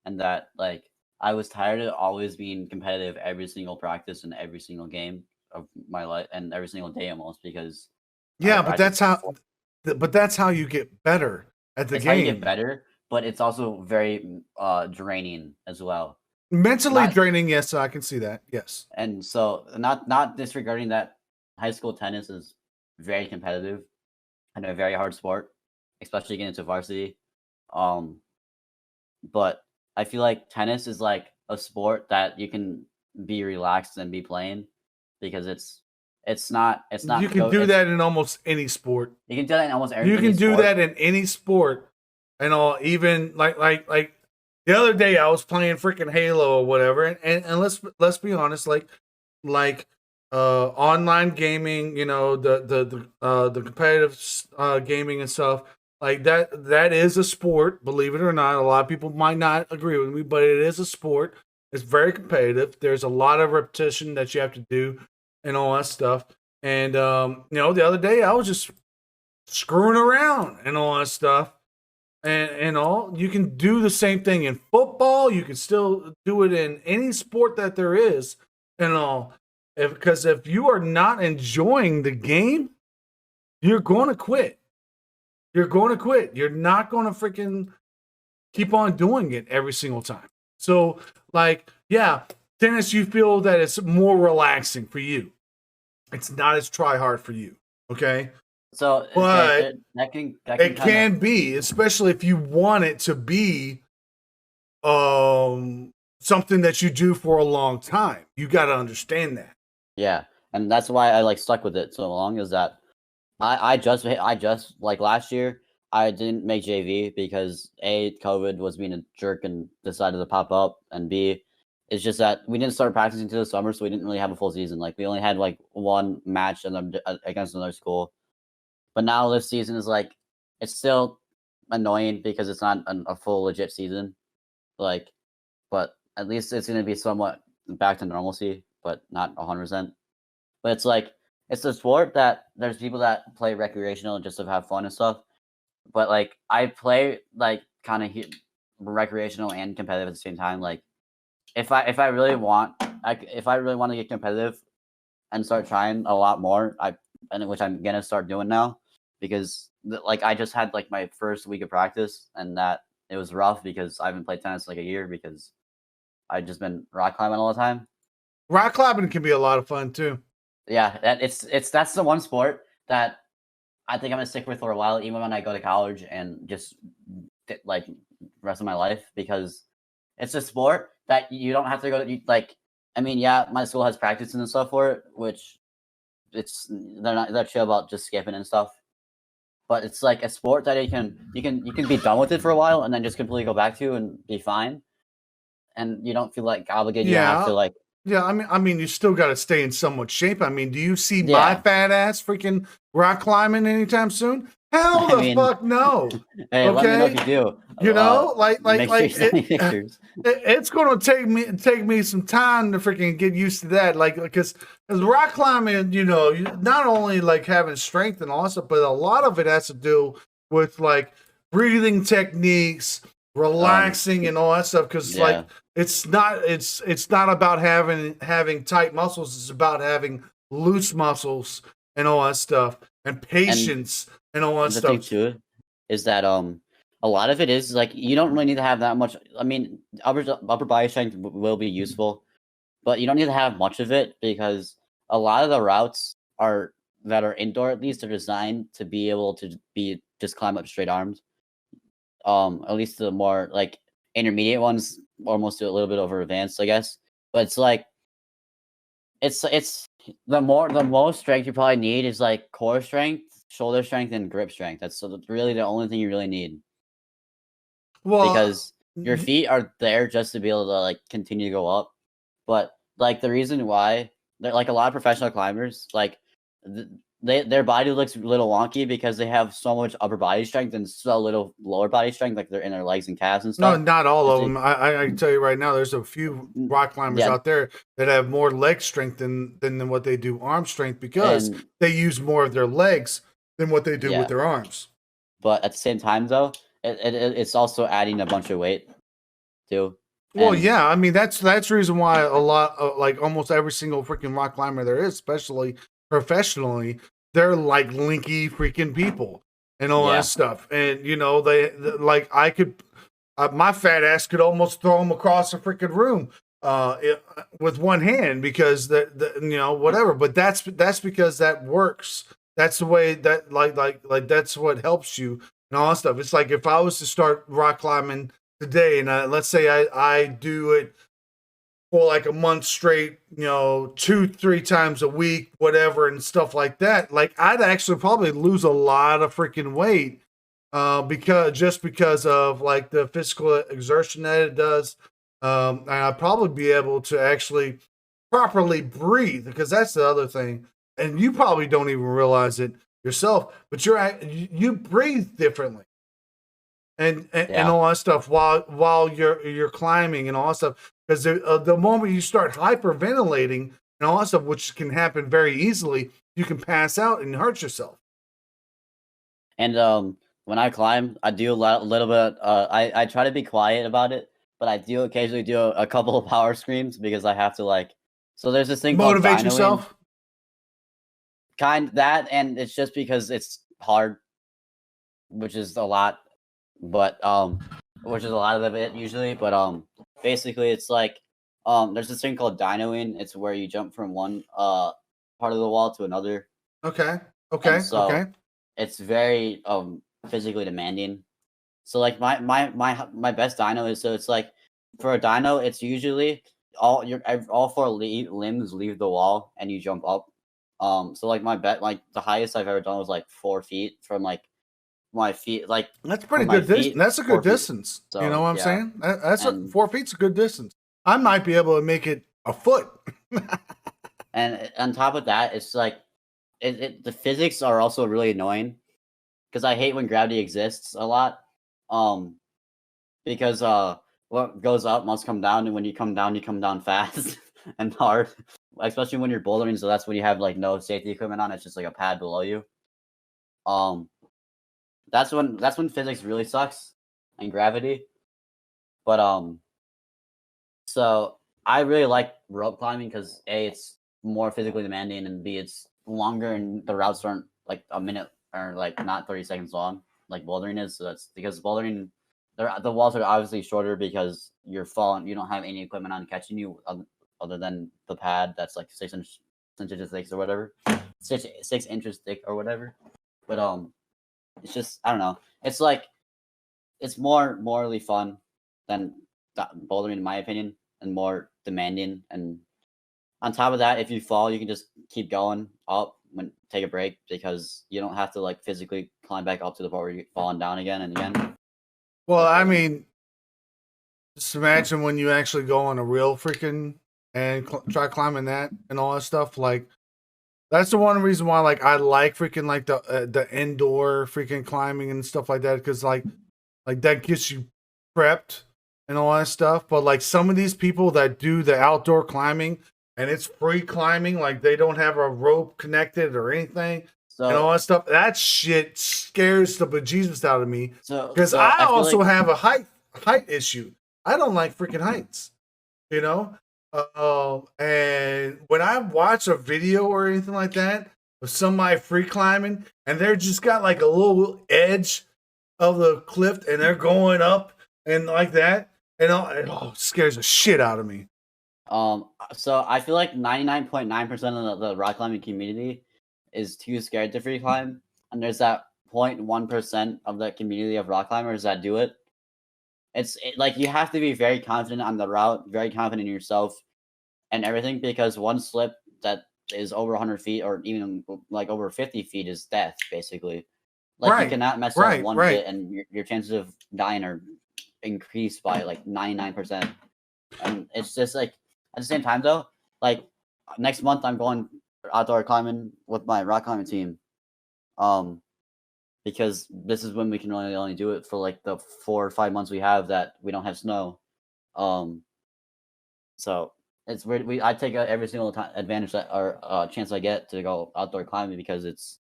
And that like I was tired of always being competitive every single practice and every single game of my life and every single day almost because I Yeah, practiced. but that's how you get better at the It's how you get game. better, but it's also very draining as well. Mentally Not draining, yes, I can see that. Yes. and so not disregarding that high school tennis is very competitive and a very hard sport, especially getting into varsity. Um, but I feel like tennis is like a sport that you can be relaxed and be playing because it's You not can go do it's that in almost any sport. you can do that in almost You any can do sport. that in any sport, and all. Even like the other day, I was playing freaking Halo or whatever, and let's be honest, like online gaming, the competitive gaming and stuff like that is a sport. Believe it or not, a lot of people might not agree with me, but it is a sport. It's very competitive. There's a lot of repetition that you have to do and all that stuff. And the other day I was just screwing around and all that stuff. And all you can do the same thing in football. You can still do it in any sport that there is and all. Because if you are not enjoying the game, you're going to quit. You're going to quit. You're not going to freaking keep on doing it every single time. So, like, yeah, tennis, you feel that it's more relaxing for you. It's not as try hard for you. Okay. So okay, But that can it kind of can be, especially if you want it to be something that you do for a long time. You got to understand that. yeah, and that's why I like stuck with it so long is that I just like last year I didn't make JV because A, COVID was being a jerk and decided to pop up, and B, it's just that we didn't start practicing until the summer, so we didn't really have a full season. Like we only had like one match against another school. But now this season is like it's still annoying because it's not a full legit season. Like, but at least it's going to be somewhat back to normalcy, but not 100%. But it's like it's a sport that there's people that play recreational just to have fun and stuff. But like I play like kind of recreational and competitive at the same time. Like if I really want if I really want to get competitive and start trying a lot more, which I'm gonna start doing now because like I just had like my first week of practice and that it was rough because I haven't played tennis like a year because I've just been rock climbing all the time. Rock climbing can be a lot of fun too. Yeah, that's the one sport that I think I'm gonna stick with for a while, even when I go to college and just like rest of my life because it's a sport that you don't have to go to like. I mean, yeah, my school has practices and stuff for it, which they're chill about just skipping and stuff. But it's like a sport that you can be done with it for a while and then just completely go back to and be fine, and you don't feel like obligated. You don't have Yeah. to like Yeah, I mean, you still got to stay in somewhat shape. I mean, do you see my yeah. fat ass freaking rock climbing anytime soon? Hell I the mean, fuck no. hey, let me know if Okay, you do. like Make sure you like send me pictures. it's going to take me some time to freaking get used to that. Like because rock climbing, you not only like having strength and all that stuff, but a lot of it has to do with like breathing techniques, relaxing, and all that stuff. Because like Yeah, it's not about having tight muscles. It's about having loose muscles and all that stuff. and patience and all that the thing stuff. too is that a lot of it is like you don't really need to have that much. I mean, upper body strength will be useful, but you don't need to have much of it because a lot of the routes that are indoor at least are designed to be able to be just climb up straight arms. At least the more like intermediate ones almost do a little bit over advanced, I guess. But it's like it's the most strength you probably need is like core strength, shoulder strength, and grip strength. That's really the only thing you really need Well, because your feet are there just to be able to like continue to go up. But like the reason why they're like a lot of professional climbers, like their body looks a little wonky because they have so much upper body strength and so little lower body strength, like they're in their legs and calves and no, stuff. not all of They, them. I can tell you right now, there's a few rock climbers yeah, out there that have more leg strength than what they do arm strength because and they use more of their legs than what they do with yeah, their arms. but at the same time though, it's also adding a bunch of weight too. Well, And yeah, I mean that's the reason why a lot, like almost every single freaking rock climber there is, especially professionally, they're like linky freaking people and all that yeah, stuff. And you know, like I could, my fat ass could almost throw them across the freaking room with one hand because you know whatever. But that's because that works. That's the way that like that's what helps you and all that stuff. It's like if I was to start rock climbing today, and let's say I do it for like a month straight, you know, 2-3 times a week, whatever, and stuff like that. Like I'd actually probably lose a lot of freaking weight because of like the physical exertion that it does. And I'd probably be able to actually properly breathe because that's the other thing. And you probably don't even realize it yourself, but you breathe differently and yeah. all that stuff while you're climbing and all that stuff because the moment you start hyperventilating and all that stuff, which can happen very easily, you can pass out and hurt yourself. And when I climb, I do a little bit. I try to be quiet about it, but I do occasionally do a couple of power screams because I have to like. So there's this thing called Motivate dynoing, yourself. and it's just because it's hard, which is a lot, but which is a lot of it usually. But basically it's like there's this thing called dynoing. It's where you jump from one part of the wall to another, Okay. and Okay. so Okay. it's very physically demanding. So like my best dyno is so it's like for a dyno it's usually all four limbs leave the wall and you jump up. So like my bet like the highest I've ever done was like 4 feet from like my feet like That's pretty from my good distance. feet That's a good 4 feet. distance. You know So what I'm yeah, saying? That's and 4 feet's a good distance. I might be able to make it a foot. and on top of that it's like the physics are also really annoying because I hate when gravity exists a lot. Um, because what goes up must come down, and when you come down fast and hard, especially when you're bouldering. So that's when you have like no safety equipment on. It's just like a pad below you. Um, that's when physics really sucks and gravity. But so I really like rope climbing because A, it's more physically demanding, and B, it's longer, and the routes aren't like a minute or like not 30 seconds long like bouldering is. So that's because bouldering, the walls are obviously shorter because you're falling. You don't have any equipment on catching you other than the pad that's like 6 inches thick or whatever, 6 inches thick or whatever. But it's just I don't know. It's like it's more morally fun than bouldering in my opinion, and more demanding. And on top of that, if you fall, you can just keep going up when take a break because you don't have to like physically climb back up to the point where you're falling down again and again. Well, Which I doesn't. mean, just imagine when you actually go on a real freaking and try climbing that and all that stuff. Like that's the one reason why, like, I like freaking like the indoor freaking climbing and stuff like that because like that gets you prepped and all that stuff. But like some of these people that do the outdoor climbing and it's free climbing, like they don't have a rope connected or anything and So all that stuff. That shit scares the bejesus out of me so because so I I feel also like have a height issue. I don't like freaking heights, you know. And when I watch a video or anything like that, of somebody free climbing, and they're just got like a little edge of the cliff, and they're going up and like that, and it scares the shit out of me. So I feel like 99.9% of the rock climbing community is too scared to free climb, and there's that 0.1% of the community of rock climbers that do it. Like you have to be very confident on the route, very confident in yourself and everything, because one slip that is over 100 feet or even like over 50 feet is death, basically. Like you Right, cannot mess up right, one right. bit, and your chances of dying are increased by like 99%. And it's just like at the same time though, like next month I'm going outdoor climbing with my rock climbing team. Um, because this is when we can only do it for like the 4 or 5 months we have that we don't have snow. Um, so it's weird. I take every single time advantage that or chance I get to go outdoor climbing, because it's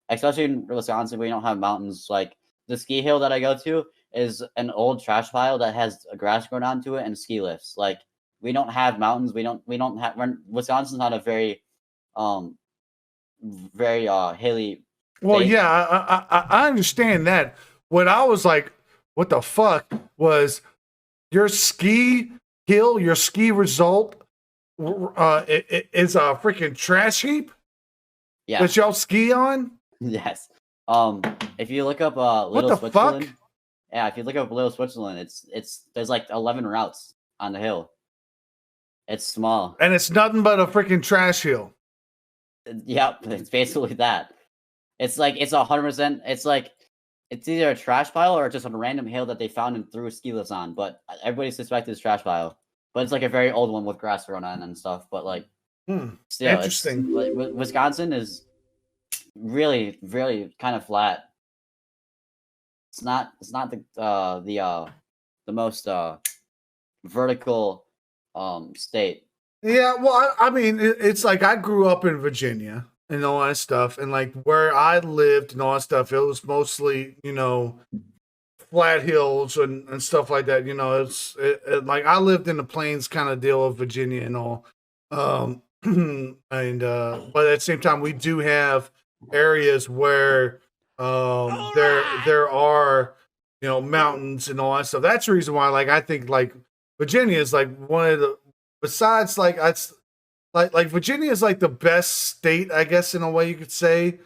especially in Wisconsin, we don't have mountains. Like the ski hill that I go to is an old trash pile that has grass grown onto it and ski lifts. Like we don't have mountains. We don't have. Wisconsin's not a very um very hilly Well, state. yeah, I understand that. What I was like, what the fuck was your ski hill, your ski result is a freaking trash heap Yeah. that y'all ski on? Yes. If you look up What Little the fuck? Switzerland, yeah, if you look up Little Switzerland, it's there's like 11 routes on the hill. It's small. And it's nothing but a freaking trash hill. Yep, it's basically that. It's like it's 100%. It's like it's either a trash pile or just a random hill that they found and threw ski lifts on. But everybody suspects it's trash pile. But it's like a very old one with grass grown on and stuff. But like still, it's Interesting. like Wisconsin is really, really kind of flat. It's not the most vertical state. Yeah, well, I mean, it's like I grew up in Virginia and all that stuff, and like where I lived and all that stuff, it was mostly, flat hills and stuff like that. Like I lived in the plains kind of deal of Virginia and all. And but at the same time, we do have areas where there are mountains and all that stuff. That's the reason why, like, I think like Virginia is like one of the besides like it's like Virginia is like the best state, I guess, in a way you could say,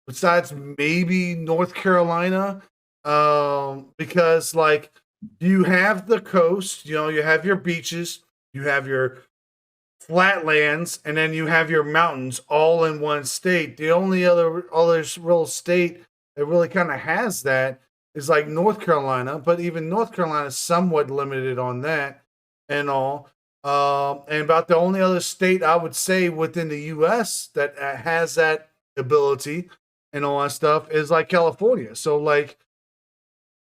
besides maybe North Carolina, because like you have the coast, you have your beaches, you have your flatlands, and then you have your mountains all in one state. The only other real state that really kind of has that is like North Carolina, but even North Carolina is somewhat limited on that and all. And about the only other state I would say within the U.S. that has that ability and all that stuff is like California. So like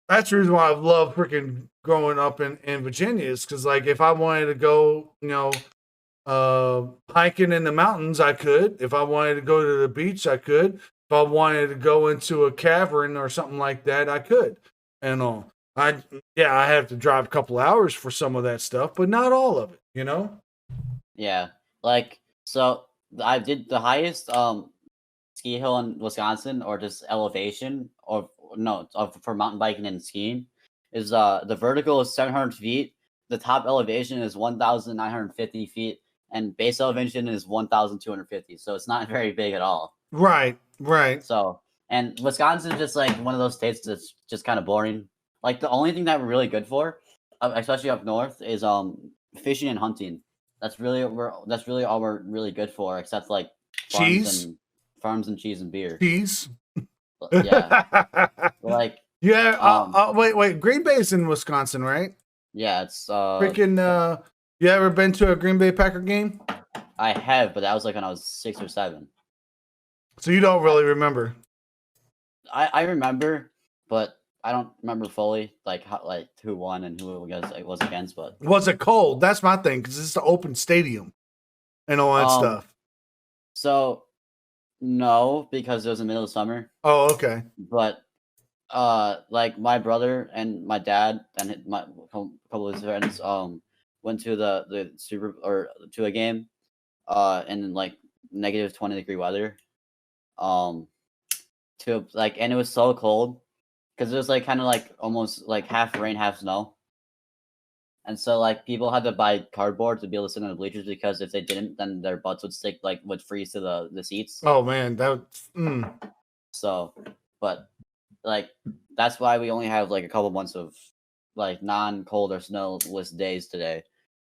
that's the reason why I love freaking growing up in Virginia is because like if I wanted to go, hiking in the mountains, I could. If I wanted to go to the beach, I could. If I wanted to go into a cavern or something like that, I could. And all. I have to drive a couple hours for some of that stuff, but not all of it. Yeah, like so I did the highest ski hill in Wisconsin, or just elevation, or no, for mountain biking and skiing, is the vertical is 700 feet, the top elevation is 1,950 feet, and base elevation is 1,250. So it's not very big at all. Right, right. So, and Wisconsin is just like one of those states that's just kind of boring. Like the only thing that we're really good for, especially up north, is fishing and hunting. That's really all we're really good for, except like farms Cheese, and farms and cheese and beer. cheese. Yeah, like Yeah. um, Wait. Green Bay's in Wisconsin, right? yeah, it's Freaking. You ever been to a Green Bay Packer game? I have, but that was like when I was 6 or 7. So you don't really remember. I remember, but I don't remember fully like who won and who it was against. But Was it cold? That's my thing because it's an open stadium and all that stuff. So no, because it was in the middle of summer. Oh, okay. But like my brother and my dad and my couple of his friends went to the super or to a game in like -20 degree weather. um to like, and it was so cold because it was like kind of like almost like half rain, half snow. And so like people had to buy cardboard to be able to sit on the bleachers because if they didn't, then their butts would stick like would freeze to the seats. Oh man, So, but like that's why we only have like a couple months of like non-cold or snowless days today,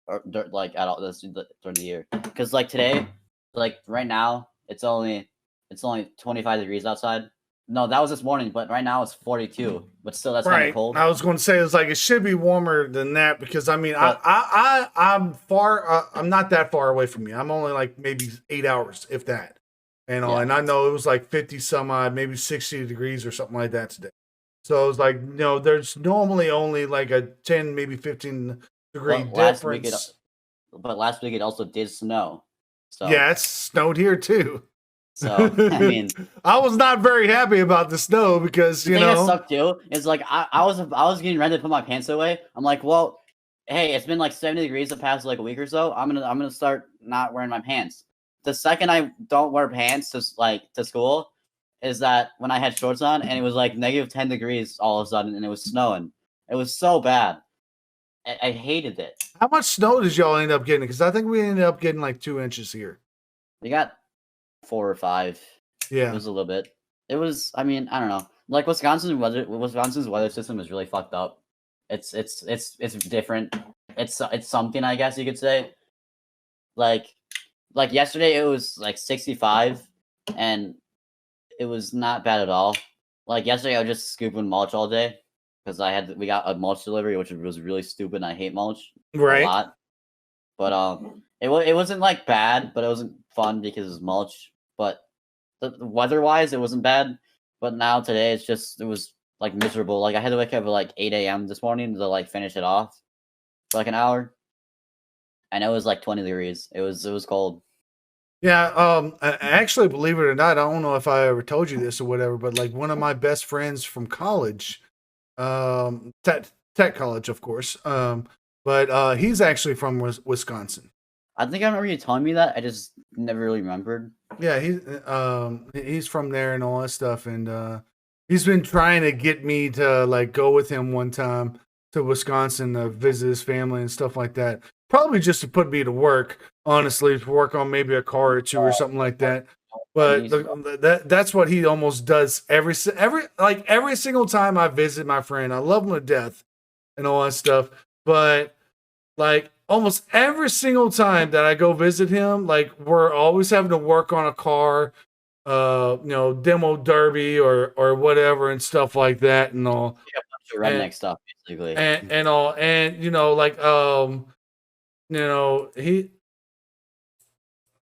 or like at all this during the year. Because like today, like right now, it's only 25 degrees outside. No, that was this morning, but right now it's 42. But still, that's kind of right. cold. I was going to say it's like it should be warmer than that because I mean But I'm far. I'm not that far away from you. I'm only like maybe 8 hours, if that. And yeah, and I know it was like 50 some odd, maybe 60 degrees or something like that today. So it's like there's normally only like a 10, maybe 15-degree but last week it, difference. but last week it also did snow. So Yeah, it snowed here too. so I mean, I was not very happy about the snow because the thing that sucked too is like I was getting ready to put my pants away. I'm like, well, hey, it's been like 70 degrees the past like a week or so. I'm gonna start not wearing my pants. The second I don't wear pants to school is that when I had shorts on and it was like negative 10 degrees all of a sudden and it was snowing. It was so bad. I hated it. How much snow did y'all end up getting? Because I think we ended up getting like 2 inches here. We got 4 or 5. It Yeah. was a little bit. It was. I mean, I don't know. Like Wisconsin's weather system is really fucked up. It's different. It's something, I guess you could say. Like yesterday it was like 65 and it was not bad at all. Like yesterday I was just scooping mulch all day because we got a mulch delivery, which was really stupid and I hate mulch a Right. lot. But it wasn't like bad, but it wasn't fun because it was mulch. But the weather-wise, it wasn't bad. But now today, it was like miserable. Like I had to wake up at like 8 a.m. this morning to like finish it off for like an hour, and it was like 20 degrees. It was cold. Yeah. Actually, believe it or not, I don't know if I ever told you this or whatever, but like one of my best friends from college, tech college, of course. But he's actually from Wisconsin. I think I remember you telling me that. I just never really remembered. Yeah, he's from there and all that stuff, and he's been trying to get me to like go with him one time to Wisconsin to visit his family and stuff like that. Probably just to put me to work, honestly, to work on maybe a car or two or something like that. But that's what he almost does every single time I visit my friend. I love him to death and all that stuff, but like almost every single time that I go visit him, like we're always having to work on a car, demo derby or whatever and stuff like that and all. Yeah, a bunch of redneck stuff, basically. And all, and like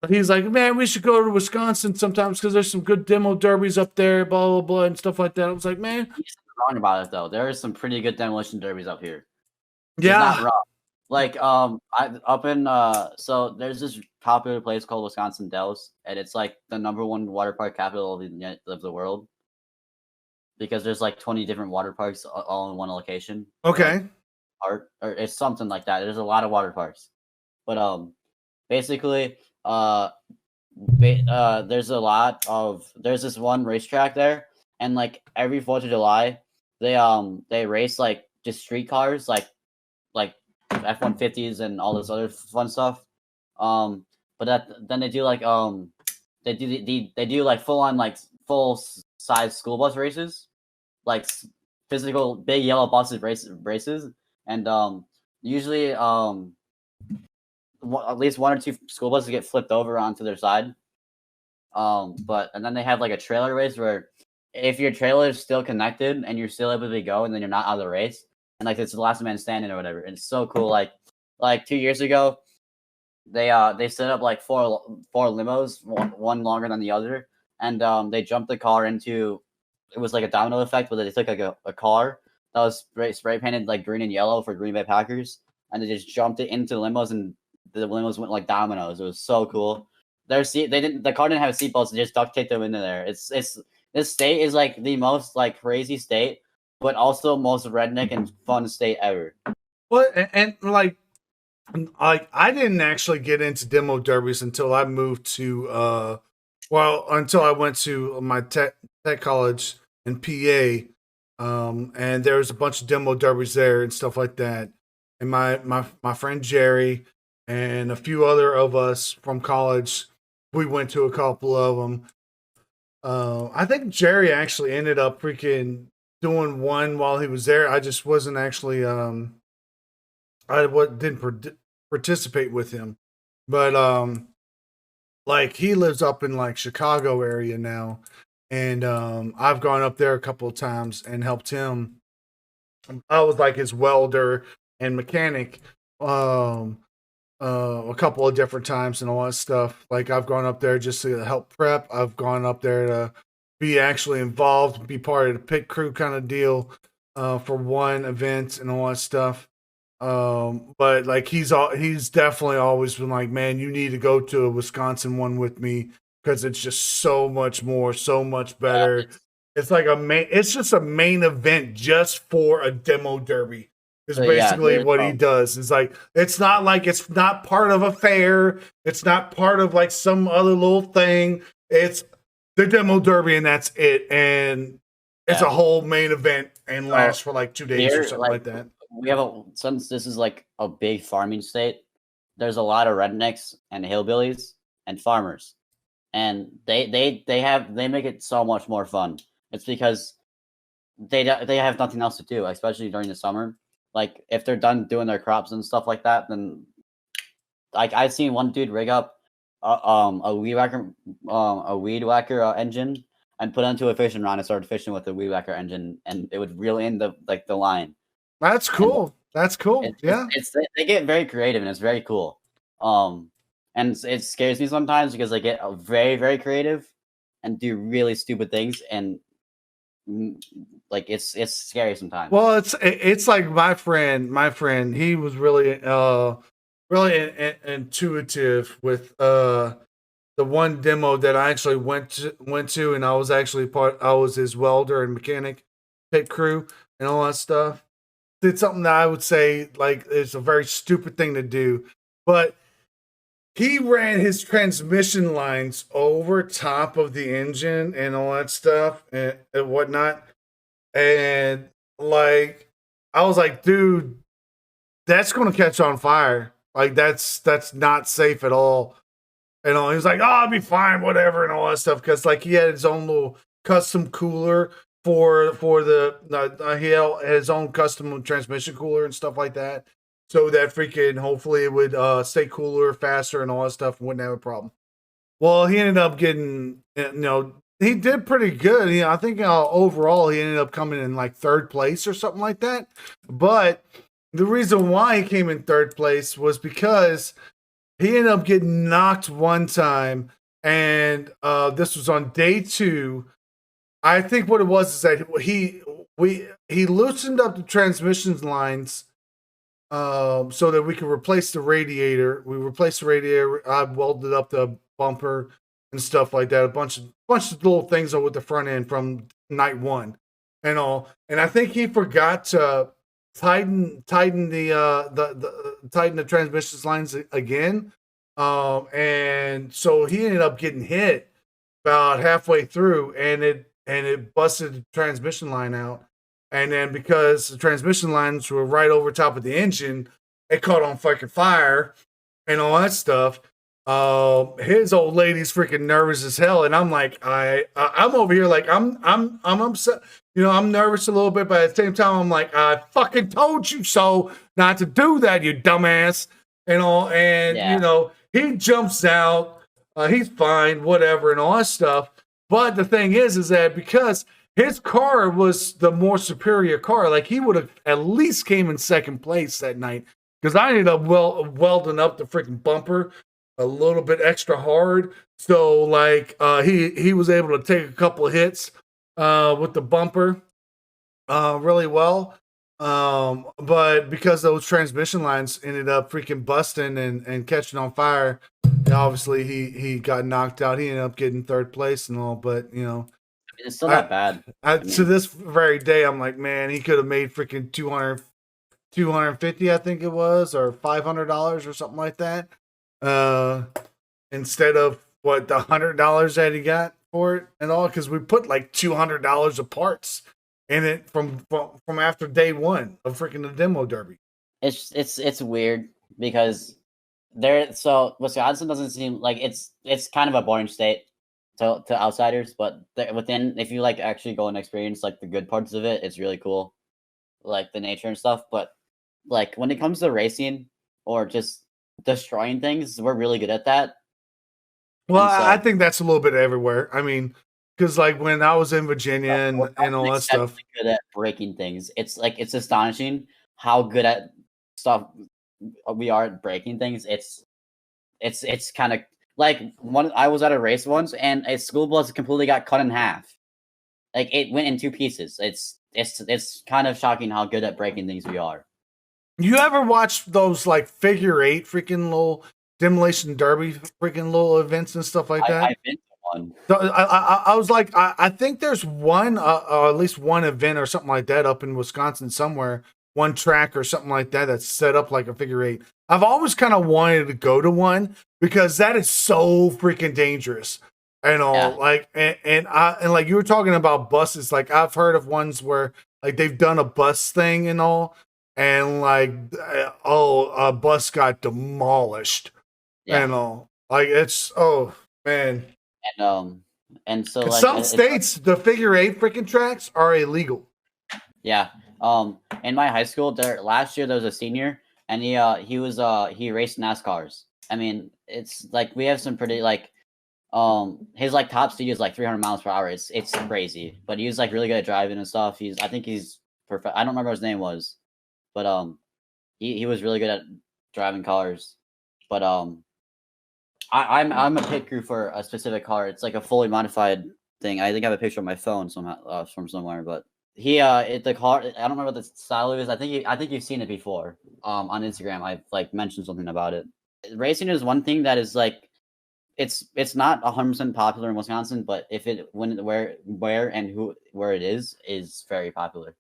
he's like, man, we should go to Wisconsin sometimes because there's some good demo derbies up there, blah blah blah, and stuff like that. I was like, man, He's wrong about it though. There are some pretty good demolition derbies up here. He's yeah, not wrong. Like I up in so there's this popular place called Wisconsin Dells, and it's like the #1 water park capital of the world because there's like 20 different water parks all in one location. okay, Or it's something like that. There's a lot of water parks, but basically there's this one racetrack there, and like every 4th of July, they race like just street cars, like F-150s and all this other fun stuff. But then they do like they do like full size school bus races, like physical big yellow buses races, and usually at least 1 or 2 school buses get flipped over onto their side. And then they have like a trailer race where if your trailer is still connected and you're still able to go, and then you're not out of the race, and like it's the last man standing or whatever. And it's so cool. Like 2 years ago, they set up like four limos, one longer than the other, and they jumped the car into. It was like a domino effect, but they took like a car that was spray painted like green and yellow for Green Bay Packers, and they just jumped it into the limos, and the limos went like dominoes. It was so cool. The car didn't have seatbelts; they just duct taped them into there. It's this state is like the most like crazy state, but also most redneck and fun state ever. well, and like I didn't actually get into demo derbies until I moved to Well, until I went to my tech college in PA, and there was a bunch of demo derbies there and stuff like that. And my friend Jerry and a few other of us from college, we went to a couple of them. I think Jerry actually ended up freaking doing one while he was there. I just wasn't actually didn't participate with him, but like he lives up in like Chicago area now, and I've gone up there a couple of times and helped him. I was like his welder and mechanic um a couple of different times and all that stuff. Like I've gone up there just to help prep. I've gone up there to be actually involved, be part of the pit crew kind of deal for one event and all that stuff. But like he's definitely always been like, man, you need to go to a Wisconsin one with me because it's just so much more, so much Yeah, better. It's like it's just a main event just for a demo derby. Is so yeah, basically what he does. It's like it's not part of a fair. It's not part of like some other little thing. It's the demo derby and that's it. And it's a whole main event and lasts for like 2 days or something like that. We have since this is like a big farming state, there's a lot of rednecks and hillbillies and farmers, and they make it so much more fun. It's because they have nothing else to do, especially during the summer. Like if they're done doing their crops and stuff like that, then like I've seen one dude rig up a weed whacker engine and put it into a fishing rod and started fishing with the weed whacker engine, and it would reel in the line. That's cool. That's cool. They get very creative and it's very cool. And it scares me sometimes because they get very, very creative and do really stupid things, and like it's scary sometimes. Well, it's like my friend. He was really intuitive with the one demo that I actually went to, and I was actually I was his welder and mechanic, pit crew, and all that stuff. Did something that I would say like it's a very stupid thing to do, but he ran his transmission lines over top of the engine and all that stuff and whatnot. And like, I was like, dude, that's going to catch on fire. Like that's not safe at all. And all he was like, oh, I'll be fine, whatever, and all that stuff. Cause like he had his own little custom cooler for the he had his own custom transmission cooler and stuff like that. So that freaking hopefully it would stay cooler faster and all that stuff and wouldn't have a problem. Well, he ended up getting, he did pretty good. I think overall he ended up coming in like third place or something like that. But the reason why he came in third place was because he ended up getting knocked one time, and this was on day 2. I think what it was is that he loosened up the transmission lines so that we could replace the radiator. We replaced the radiator. I welded up the bumper and stuff like that. A bunch of little things with the front end from night 1 and all. And I think he forgot to tighten the transmission lines again. And so he ended up getting hit about halfway through, and it busted the transmission line out. And then because the transmission lines were right over top of the engine, it caught on fucking fire and all that stuff. His old lady's freaking nervous as hell, and I'm like, I'm over here like I'm upset. I'm nervous a little bit, but at the same time, I'm like, I fucking told you so not to do that, you dumbass. And all, and he jumps out. He's fine, whatever, and all that stuff. But the thing is that because his car was the more superior car, like he would have at least came in second place that night. Because I ended up welding up the freaking bumper a little bit extra hard. So like he was able to take a couple of hits with the bumper really well. But because those transmission lines ended up freaking busting and catching on fire, obviously he got knocked out. He ended up getting third place and all, but it's still not bad. To this very day, I'm like, man, he could have made freaking 250, I think it was, or $500 or something like that. Instead of what the $100 that he got for it and all, because we put like $200 of parts in it from after day one of freaking the demo derby. It's weird because so Wisconsin doesn't seem like it's kind of a boring state to outsiders, but within, if you like actually go and experience like the good parts of it, it's really cool, like the nature and stuff. But like when it comes to racing or just destroying things, we're really good at that. Well, And I so think that's a little bit everywhere. I mean, because like when I was in Virginia and all that stuff. good at breaking things. It's like it's astonishing how good at stuff we are at breaking things. It's kind of like I was at a race once and a school bus completely got cut in half. Like it went in two pieces. It's kind of shocking how good at breaking things we are. You ever watch those like figure eight freaking little demolition derby freaking little events and stuff like that? I've been to one. So I was like, I think there's one, or at least one event or something like that up in Wisconsin somewhere, one track or something like that that's set up like a figure eight. I've always kind of wanted to go to one because that is so freaking dangerous. And all Yeah. like, and like you were talking about buses, like I've heard of ones where like they've done a bus thing and all, and like, a bus got demolished Yeah. and all. Like it's, oh man. And so like Some states, the figure eight freaking tracks are illegal. yeah. In my high school, last year there was a senior, and he raced NASCARs. I mean, it's like we have some pretty like his like top speed is like 300 miles per hour. It's crazy, but he was like really good at driving and stuff. I think he's perfect. I don't remember what his name was, but he was really good at driving cars. But I'm a pit crew for a specific car. It's like a fully modified thing. I think I have a picture on my phone somehow from somewhere. But the car. I don't remember what the style it is. I think you've seen it before. On Instagram, I've like mentioned something about it. Racing is one thing that is like it's not 100% popular in Wisconsin, but where it is very popular.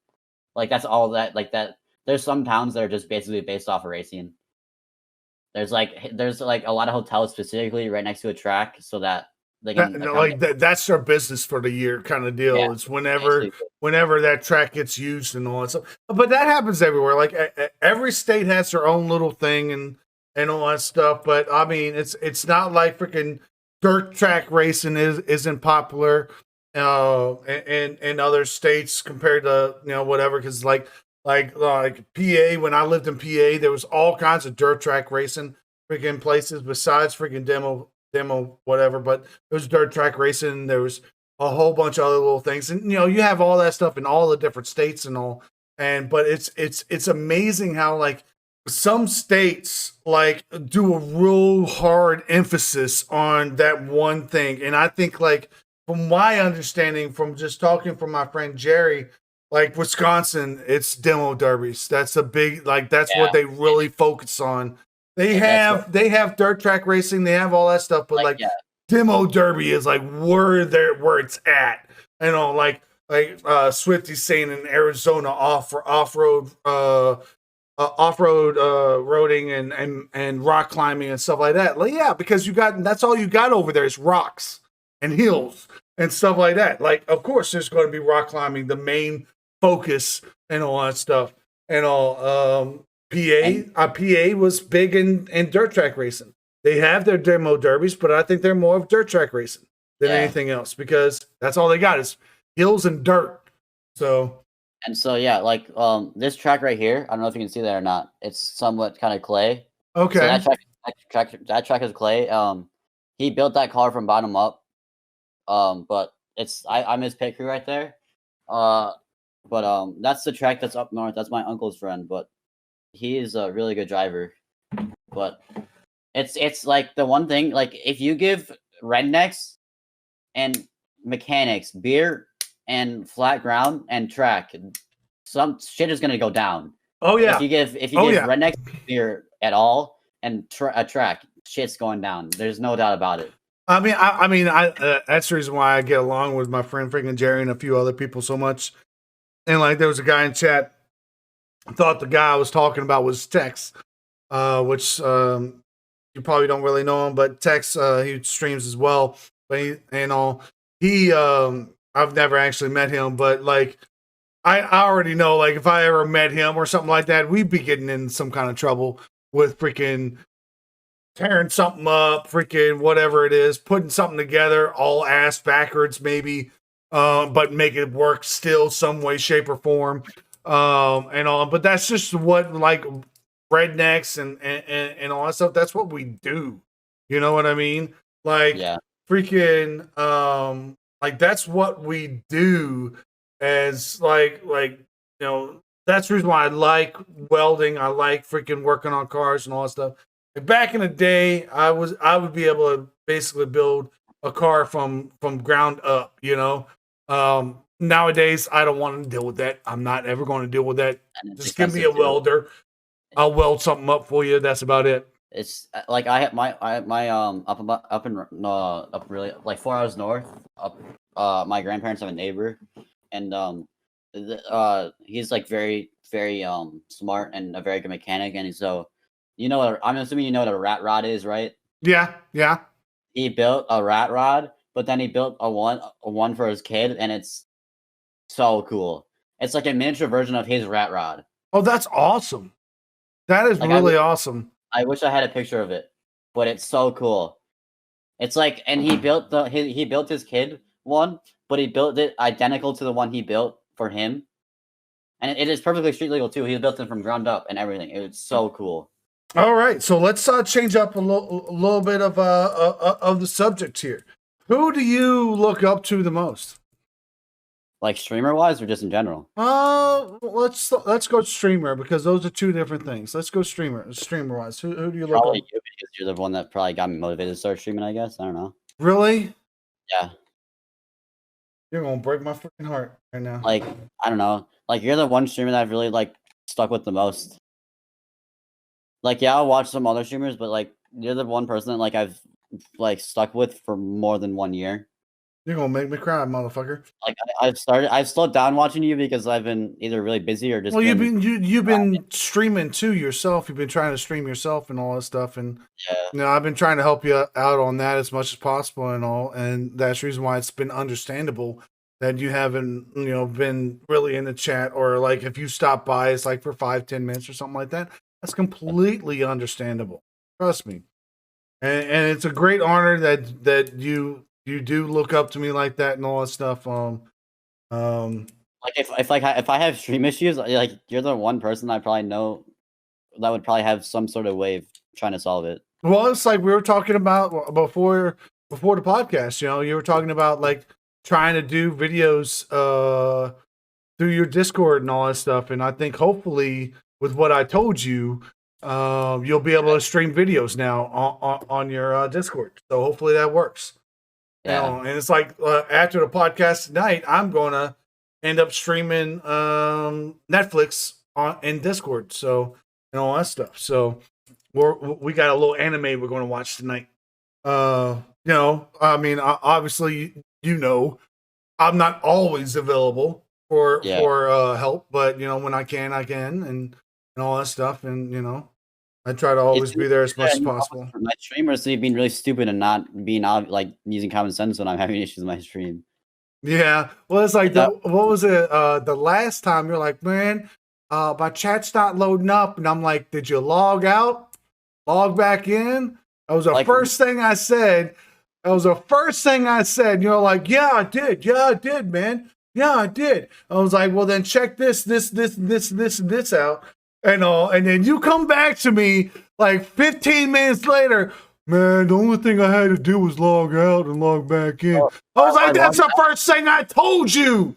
Like that's all that like that. There's some towns that are just basically based off of racing. There's like a lot of hotels specifically right next to a track, so that they can That's their business for the year kind of deal. Yeah, it's whenever that track gets used and all that stuff. But that happens everywhere. Like every state has their own little thing and all that stuff. But I mean, it's not like freaking dirt track racing isn't popular in other states compared to whatever. Because like PA, when I lived in PA, there was all kinds of dirt track racing freaking places besides freaking demo whatever, but there was dirt track racing. There was a whole bunch of other little things, and you have all that stuff in all the different states and all. And but it's amazing how like some states like do a real hard emphasis on that one thing. And I think like from my understanding, from just talking from my friend Jerry, like Wisconsin, it's demo derbies. That's a big that's what they really focus on. They have dirt track racing, they have all that stuff, but like demo derby is like where it's at. Swifty's saying in Arizona off-road roading and rock climbing and stuff like that. Like, yeah, because that's all you got over there is rocks and hills and stuff like that. Like, of course, there's going to be rock climbing, the main focus and all that stuff and all. PA was big in dirt track racing. They have their demo derbies, but I think they're more of dirt track racing than anything else because that's all they got is hills and dirt. So like this track right here, I don't know if you can see that or not. It's somewhat kind of clay. Okay. So that track is clay. He built that car from bottom up. But I'm his pit crew right there. But that's the track that's up north. That's my uncle's friend, but he is a really good driver. But it's like the one thing, like if you give rednecks and mechanics beer and flat ground and track, some shit is gonna go down. Oh yeah. If you give rednecks beer at all and a track, shit's going down. There's no doubt about it. I mean, that's the reason why I get along with my friend freaking Jerry and a few other people so much. And like, there was a guy in chat thought the guy I was talking about was Tex, which you probably don't really know him, but Tex, he streams as well. But he I've never actually met him, but like I already know, like if I ever met him or something like that, we'd be getting in some kind of trouble with freaking tearing something up, freaking whatever it is, putting something together, all ass backwards, maybe, but make it work still some way, shape, or form, and all. But that's just what like rednecks and all that stuff. That's what we do. You know what I mean? Like Yeah. freaking, like that's what we do. As that's the reason why I like welding. I like freaking working on cars and all that stuff. Back in the day, I would be able to basically build a car from ground up. Nowadays I don't want to deal with that. I'm not ever going to deal with that. And it's Just give me a expensive too. welder. I'll weld something up for you. That's about it. It's like I have my up really like 4 hours north up. My grandparents have a neighbor, and he's like very smart and a very good mechanic, and so I'm assuming you know what a rat rod is, right? Yeah, yeah. He built a rat rod, but then he built a one for his kid, and it's so cool. It's like a miniature version of his rat rod. Oh, that's awesome. That is Like, really awesome. I wish I had a picture of it, but it's so cool. It's like, and he built he built his kid one, but he built it identical to the one he built for him, and it is perfectly street legal too. He built it from ground up and everything. It was so cool. All right, so let's change up a little bit of the subject here. Who do you look up to the most? Like streamer wise, or just in general? Let's go streamer, because those are two different things. Let's go streamer wise. Who do you look Probably up? you, because you're the one that probably got me motivated to start streaming. I guess I don't know. Really? Yeah. You're gonna break my freaking heart right now. Like, I don't know. Like, you're the one streamer that I've really like stuck with the most. Like, yeah, I'll watch some other streamers, but like, you're the one person that like I've like stuck with for more than 1 year. You're gonna make me cry, motherfucker. Like, I've slowed down watching you because I've been either really busy or just. Well, you've been streaming too yourself. You've been trying to stream yourself and all that stuff, and yeah. I've been trying to help you out on that as much as possible and all. And that's the reason why it's been understandable that you haven't been really in the chat, or like if you stop by, it's like for 5-10 minutes or something like that. That's completely understandable. Trust me, and it's a great honor that you do look up to me like that and all that stuff. Like if I have stream issues, like you're the one person I probably know that would probably have some sort of way of trying to solve it. Well, it's like we were talking about before the podcast. You were talking about like trying to do videos through your Discord and all that stuff, and I think hopefully with what I told you, you'll be able to stream videos now on your Discord. So hopefully that works. Yeah. And it's like after the podcast tonight, I'm gonna end up streaming Netflix in Discord, so and all that stuff. So we got a little anime we're going to watch tonight. I mean, obviously, I'm not always available for help, but when I can, and all that stuff, and I try to always be there as much as possible. My streamers, they've been really stupid and not being like using common sense when I'm having issues with my stream. Yeah, well, it's like what was it? The last time you're like, man, my chat's not loading up, and I'm like, did you log out? Log back in? That was the first thing I said. And you're like, yeah, I did. Yeah, I did, man. Yeah, I did. I was like, well, then check this out. And then you come back to me like 15 minutes later. Man, the only thing I had to do was log out and log back in. I was like, that's the first thing I told you.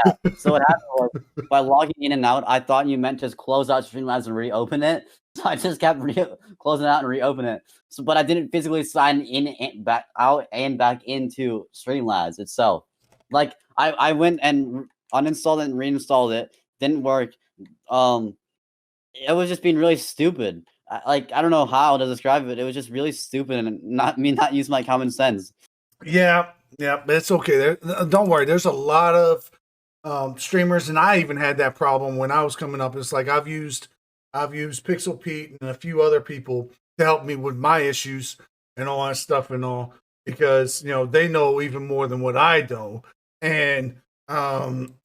Yeah. So what happened was, by logging in and out, I thought you meant just close out Streamlabs and reopen it. So I just kept closing out and reopen it. So, but I didn't physically sign in and back out and back into Streamlabs itself. Like I went and uninstalled it and reinstalled it. Didn't work. It was just being really stupid. I don't know how to describe it. It was just really stupid and not use my common sense. Yeah, but it's okay. Don't worry. There's a lot of streamers, and I even had that problem when I was coming up. It's like I've used Pixel Pete and a few other people to help me with my issues and all that stuff and all, because they know even more than what I know, and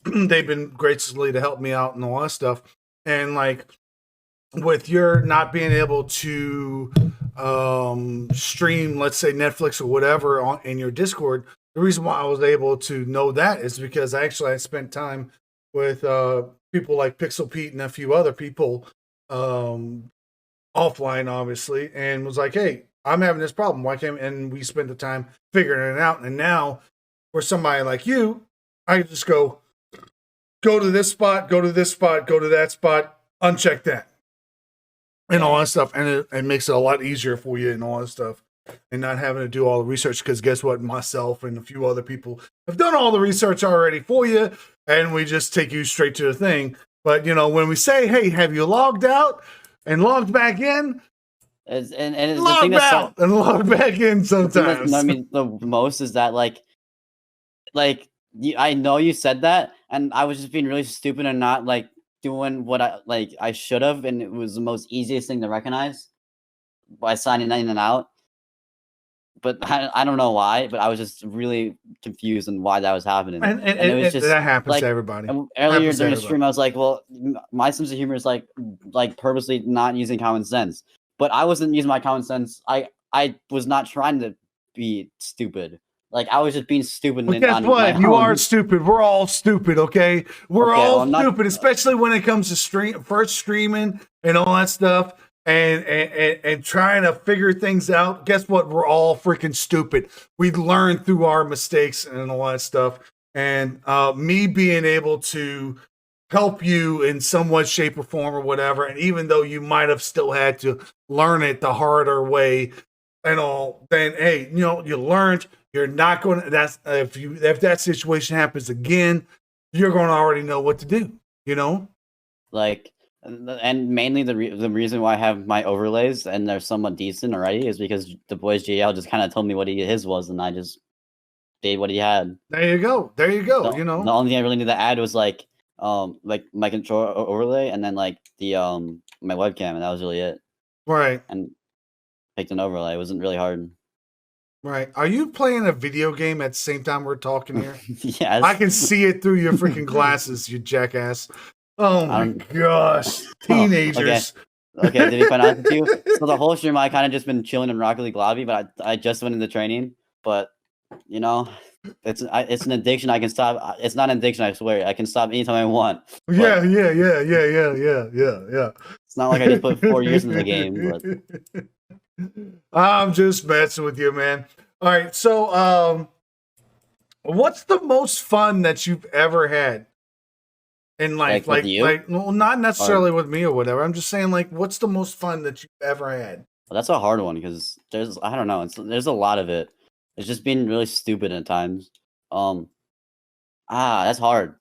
they've been graciously to help me out and all that stuff. And like with your not being able to stream, let's say Netflix or whatever in your Discord, the reason why I was able to know that is because I spent time with people like Pixel Pete and a few other people offline, obviously, and was like, hey, I'm having this problem. Why can't? And we spent the time figuring it out. And now, for somebody like you, I just go to this spot, go to this spot, go to that spot, uncheck that, and all that stuff. And it makes it a lot easier for you and all that stuff. And not having to do all the research, because guess what? Myself and a few other people have done all the research already for you, and we just take you straight to the thing. But when we say, hey, have you logged out and logged back in? And log out and log back in sometimes. I mean, the most is that I know you said that, and I was just being really stupid and not like doing what I should have, and it was the most easiest thing to recognize by signing in and out. But I don't know why, but I was just really confused on why that was happening. And it was just that happens to everybody. Earlier during the stream, I was like, well, my sense of humor is like purposely not using common sense. But I wasn't using my common sense. I was not trying to be stupid. Like, I was just being stupid. Well, guess what? You are stupid. We're all stupid, okay? We're all stupid, especially when it comes to first streaming and all that stuff and trying to figure things out. Guess what? We're all freaking stupid. We learn through our mistakes and all that stuff. And me being able to help you in some way, shape, or form or whatever, and even though you might have still had to learn it the harder way and all, then hey, you learned. You're not going to. That's if that situation happens again, you're going to already know what to do. Like, and mainly the reason why I have my overlays and they're somewhat decent already is because the boys GL just kind of told me what his was, and I just did what he had. There you go. The only thing I really needed to add was like my controller overlay, and then like the my webcam, and that was really it. Right. And picked an overlay. It wasn't really hard. Right. Are you playing a video game at the same time we're talking here? Yes. I can see it through your freaking glasses, you jackass. Oh my gosh. Teenagers. Okay, did he find out with you? So the whole stream I kind of just been chilling in Rocket League lobby, but I just went into training. But it's an addiction. I can stop. It's not an addiction, I swear. I can stop anytime I want. Yeah. It's not like I just put 4 years into the game. But I'm just messing with you, man. All right, so what's the most fun that you've ever had in life? Like with you? Well, not necessarily with me or whatever. I'm just saying, like, what's the most fun that you've ever had? Well, that's a hard one because I don't know. There's a lot of it. It's just being really stupid at times. That's hard.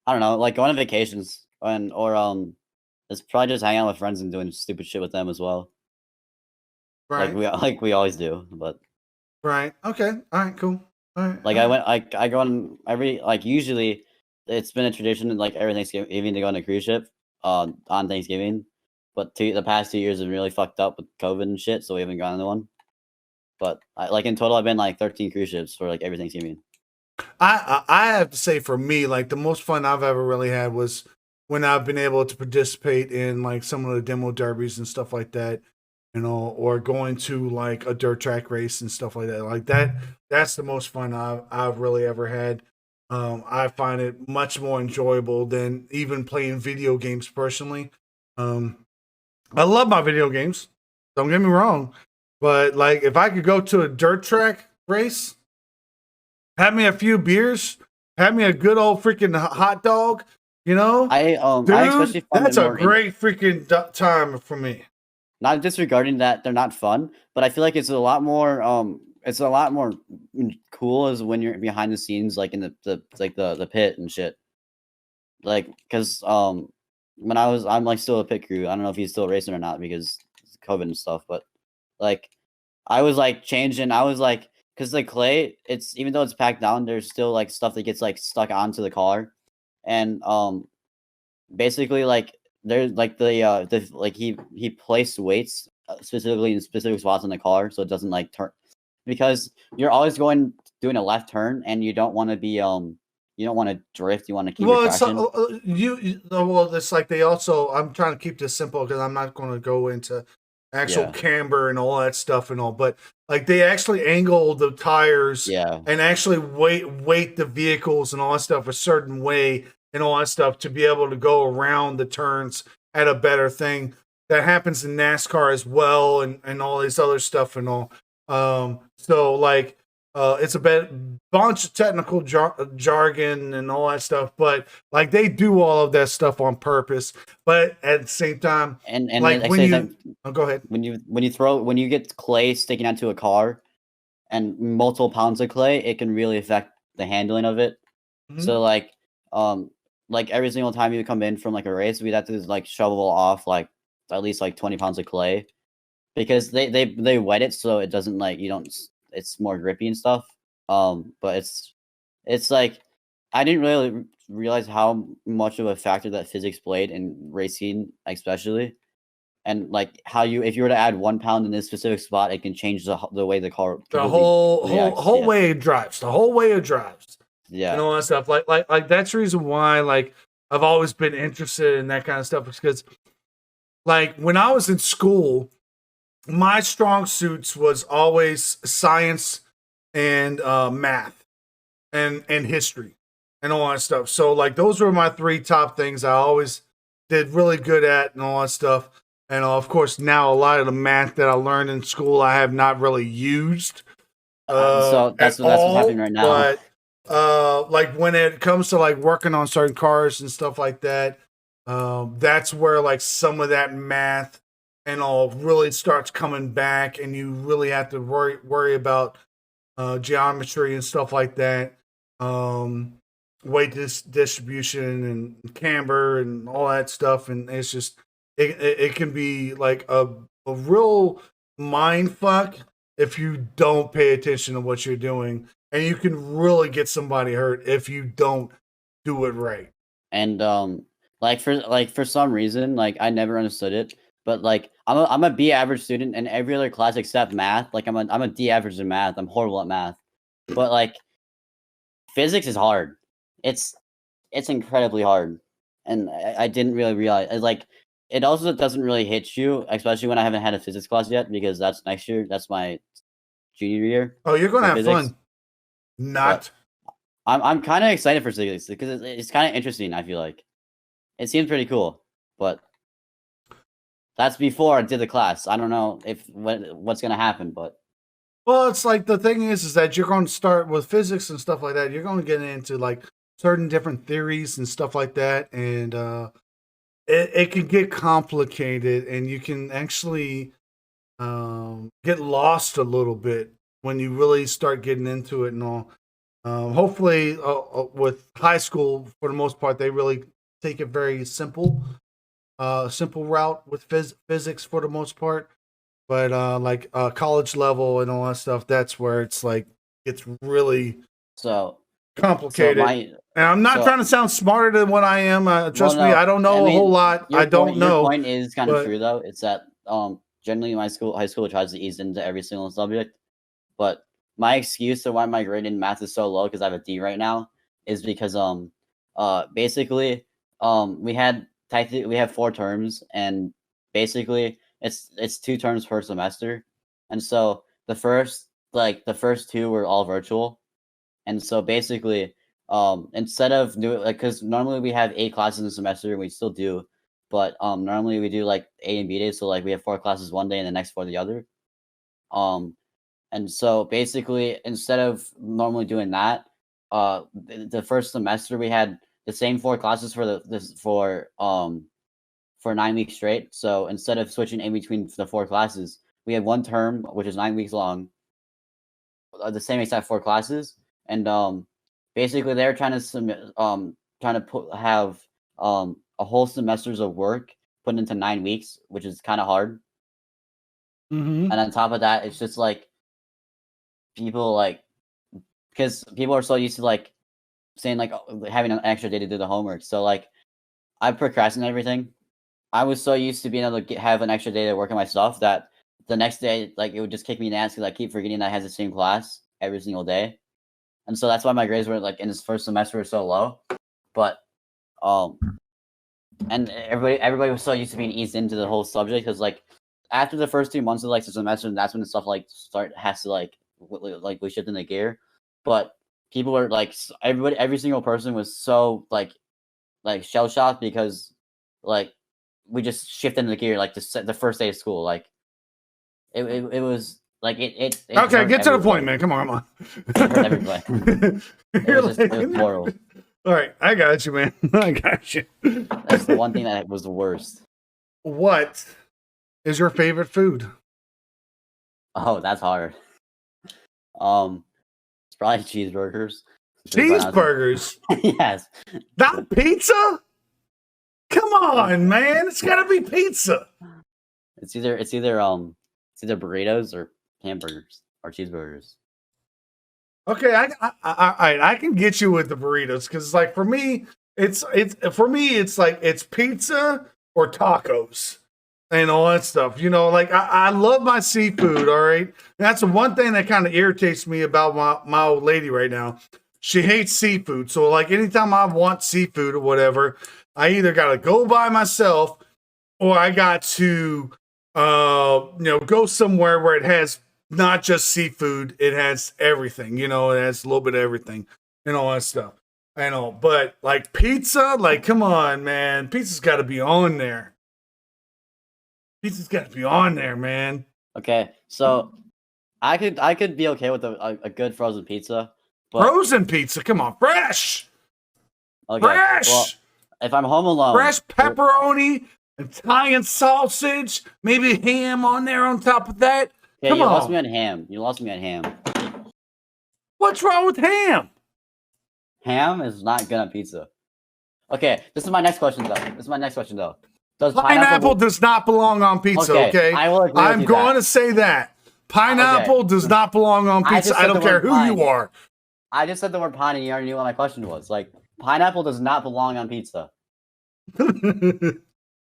I don't know, like going on vacations or it's probably just hanging out with friends and doing stupid shit with them as well. Right. Like we always do, but right. Okay. All right. Cool. All right. Like I go on every usually it's been a tradition like every Thanksgiving to go on a cruise ship on Thanksgiving, but the past 2 years have been really fucked up with COVID and shit, so we haven't gone on one. But in total, I've been like 13 cruise ships for like every Thanksgiving. I have to say, for me, like the most fun I've ever really had was when I've been able to participate in like some of the demo derbies and stuff like that. Or going to like a dirt track race and stuff like that. Like that's the most fun I've really ever had. I find it much more enjoyable than even playing video games personally. I love my video games. Don't get me wrong, but like if I could go to a dirt track race, have me a few beers, have me a good old freaking hot dog, dude, I especially find that's a great freaking time for me. Not disregarding that they're not fun, but I feel like it's a lot more cool as when you're behind the scenes, like in the pit and shit. Like, cause when I'm like still a pit crew. I don't know if he's still racing or not because it's COVID and stuff, but like I was like changing. I was like, cause like clay, it's even though it's packed down, there's still like stuff that gets like stuck onto the car, and basically like there's like he placed weights specifically in specific spots on the car, so it doesn't like turn, because you're always doing a left turn, and you don't want to be you don't want to drift. You want to keep your Well, it's traction. well, it's like they also. I'm trying to keep this simple because I'm not going to go into actual Yeah, camber and all that stuff and all. But like they actually angle the tires yeah, and actually weight the vehicles and all that stuff a certain way and all that stuff to be able to go around the turns at a better thing. That happens in NASCAR as well and all this other stuff and all. So like it's a bunch of technical jargon and all that stuff, but like they do all of that stuff on purpose. But at the same time, and like I when say you, that oh, go ahead. when you get clay sticking onto a car and multiple pounds of clay, it can really affect the handling of it. Mhm. So like every single time you come in from like a race, we'd have to like shovel off like at least like 20 pounds of clay because they wet it so it doesn't like you don't it's more grippy and stuff. But it's like I didn't really realize how much of a factor that physics played in racing, especially, and like how you if you were to add 1 pound in this specific spot, it can change the way the car The completely reacts. whole Yeah, way it drives, the whole way it drives, and yeah, all that stuff. Like that's the reason why like I've always been interested in that kind of stuff because like when I was in school, my strong suits was always science and math and history and all that stuff. So like those were my three top things I always did really good at and all that stuff. And of course now a lot of the math that I learned in school I have not really used so at that's what's happening all. right now. But like when it comes to like working on certain cars and stuff like that, that's where like some of that math and all really starts coming back, and you really have to worry about geometry and stuff like that, um, weight distribution and camber and all that stuff. And it's just it can be like a real mind fuck if you don't pay attention to what you're doing, and you can really get somebody hurt if you don't do it right. And like for some reason, like I never understood it, but like I'm a B average student in every other class except math. Like I'm a D average in math. I'm horrible at math, but like physics is hard. It's it's incredibly hard, and I didn't really realize like it also doesn't really hit you, especially when I haven't had a physics class yet because that's next year. That's my junior year Oh, you're gonna for have physics, fun. but Not. I'm kind of excited for physics because it's kind of interesting. I feel like it seems pretty cool, but that's before I did the class. I don't know if what's gonna happen, but Well, it's like the thing is that you're going to start with physics and stuff like that. You're going to get into like certain different theories and stuff like that, and it can get complicated, and you can actually get lost a little bit when you really start getting into it and all. Hopefully, with high school, for the most part, they really take it very simple, simple route with physics for the most part. But like college level and all that stuff, that's where it's like it's really so so complicated. my And I'm not so trying to sound smarter than what I am. well Trust me, I no, don't I know a whole mean lot. I don't your know, point is kind of but true though. It's that generally my high school tries to ease into every single subject, but my excuse to why my grade in math is so low because I have a D right now is because basically we have 4 terms, and basically it's 2 terms per semester, and so the first two were all virtual, and so basically instead of doing like because normally we have 8 classes in a semester and we still do, but normally we do like A and B days, so like we have 4 classes one day and the next 4 the other. um and so basically, instead of normally doing that, the first semester we had the same 4 classes for for 9 weeks straight. So instead of switching in between the 4 classes, we had one term which is 9 weeks long, the same exact 4 classes, and basically they're trying to have a whole semester's of work put into 9 weeks, which is kind of hard. mm-hmm. And on top of that, it's just like people like because people are so used to like saying like having an extra day to do the homework. So like I procrastinate everything. I was so used to being able to have an extra day to work on my stuff that the next day, like it would just kick me in the ass because I keep forgetting that I had the same class every single day, and so that's why my grades were like in this first semester were so low. But and everybody was so used to being eased into the whole subject because like after the first 2 months of like the semester, that's when the stuff like has to like we shift into gear. But people were like every single person was so like shell shocked because like we just shifted into gear like the first day of school. Like it was like it okay, get to the point, man. Come on. It hurt everybody. It was horrible. All right, I got you, man. I got you. That's the one thing that was the worst. What is your favorite food? Oh, that's hard. It's probably cheeseburgers. Cheeseburgers? Yes. Not pizza? Come on, man. It's gotta be pizza. It's either burritos or hamburgers or cheeseburgers. Okay, I can get you with the burritos because like for me, it's like it's pizza or tacos and all that stuff. You know, like I love my seafood. All right, that's the one thing that kind of irritates me about my old lady right now. She hates seafood, so like anytime I want seafood or whatever, I either gotta go by myself or I got to go somewhere where it has not just seafood, it has everything, it has a little bit of everything and all that stuff. I know, but like pizza, like come on, man. Pizza's gotta be on there. Pizza's gotta be on there, man. Okay, so I could be okay with a good frozen pizza. But frozen pizza, come on, fresh. Okay, fresh. Well, if I'm home alone, fresh pepperoni, Italian sausage, maybe ham on there on top of that. Yeah, you lost me on ham. You lost me on ham. What's wrong with ham? Ham is not good on pizza. Okay, this is my next question though. Does pineapple does not belong on pizza, okay? I will agree I'm going to say that. Pineapple does not belong on pizza. I don't care who you are. I just said the word pine and you already knew what my question was. Like, pineapple does not belong on pizza.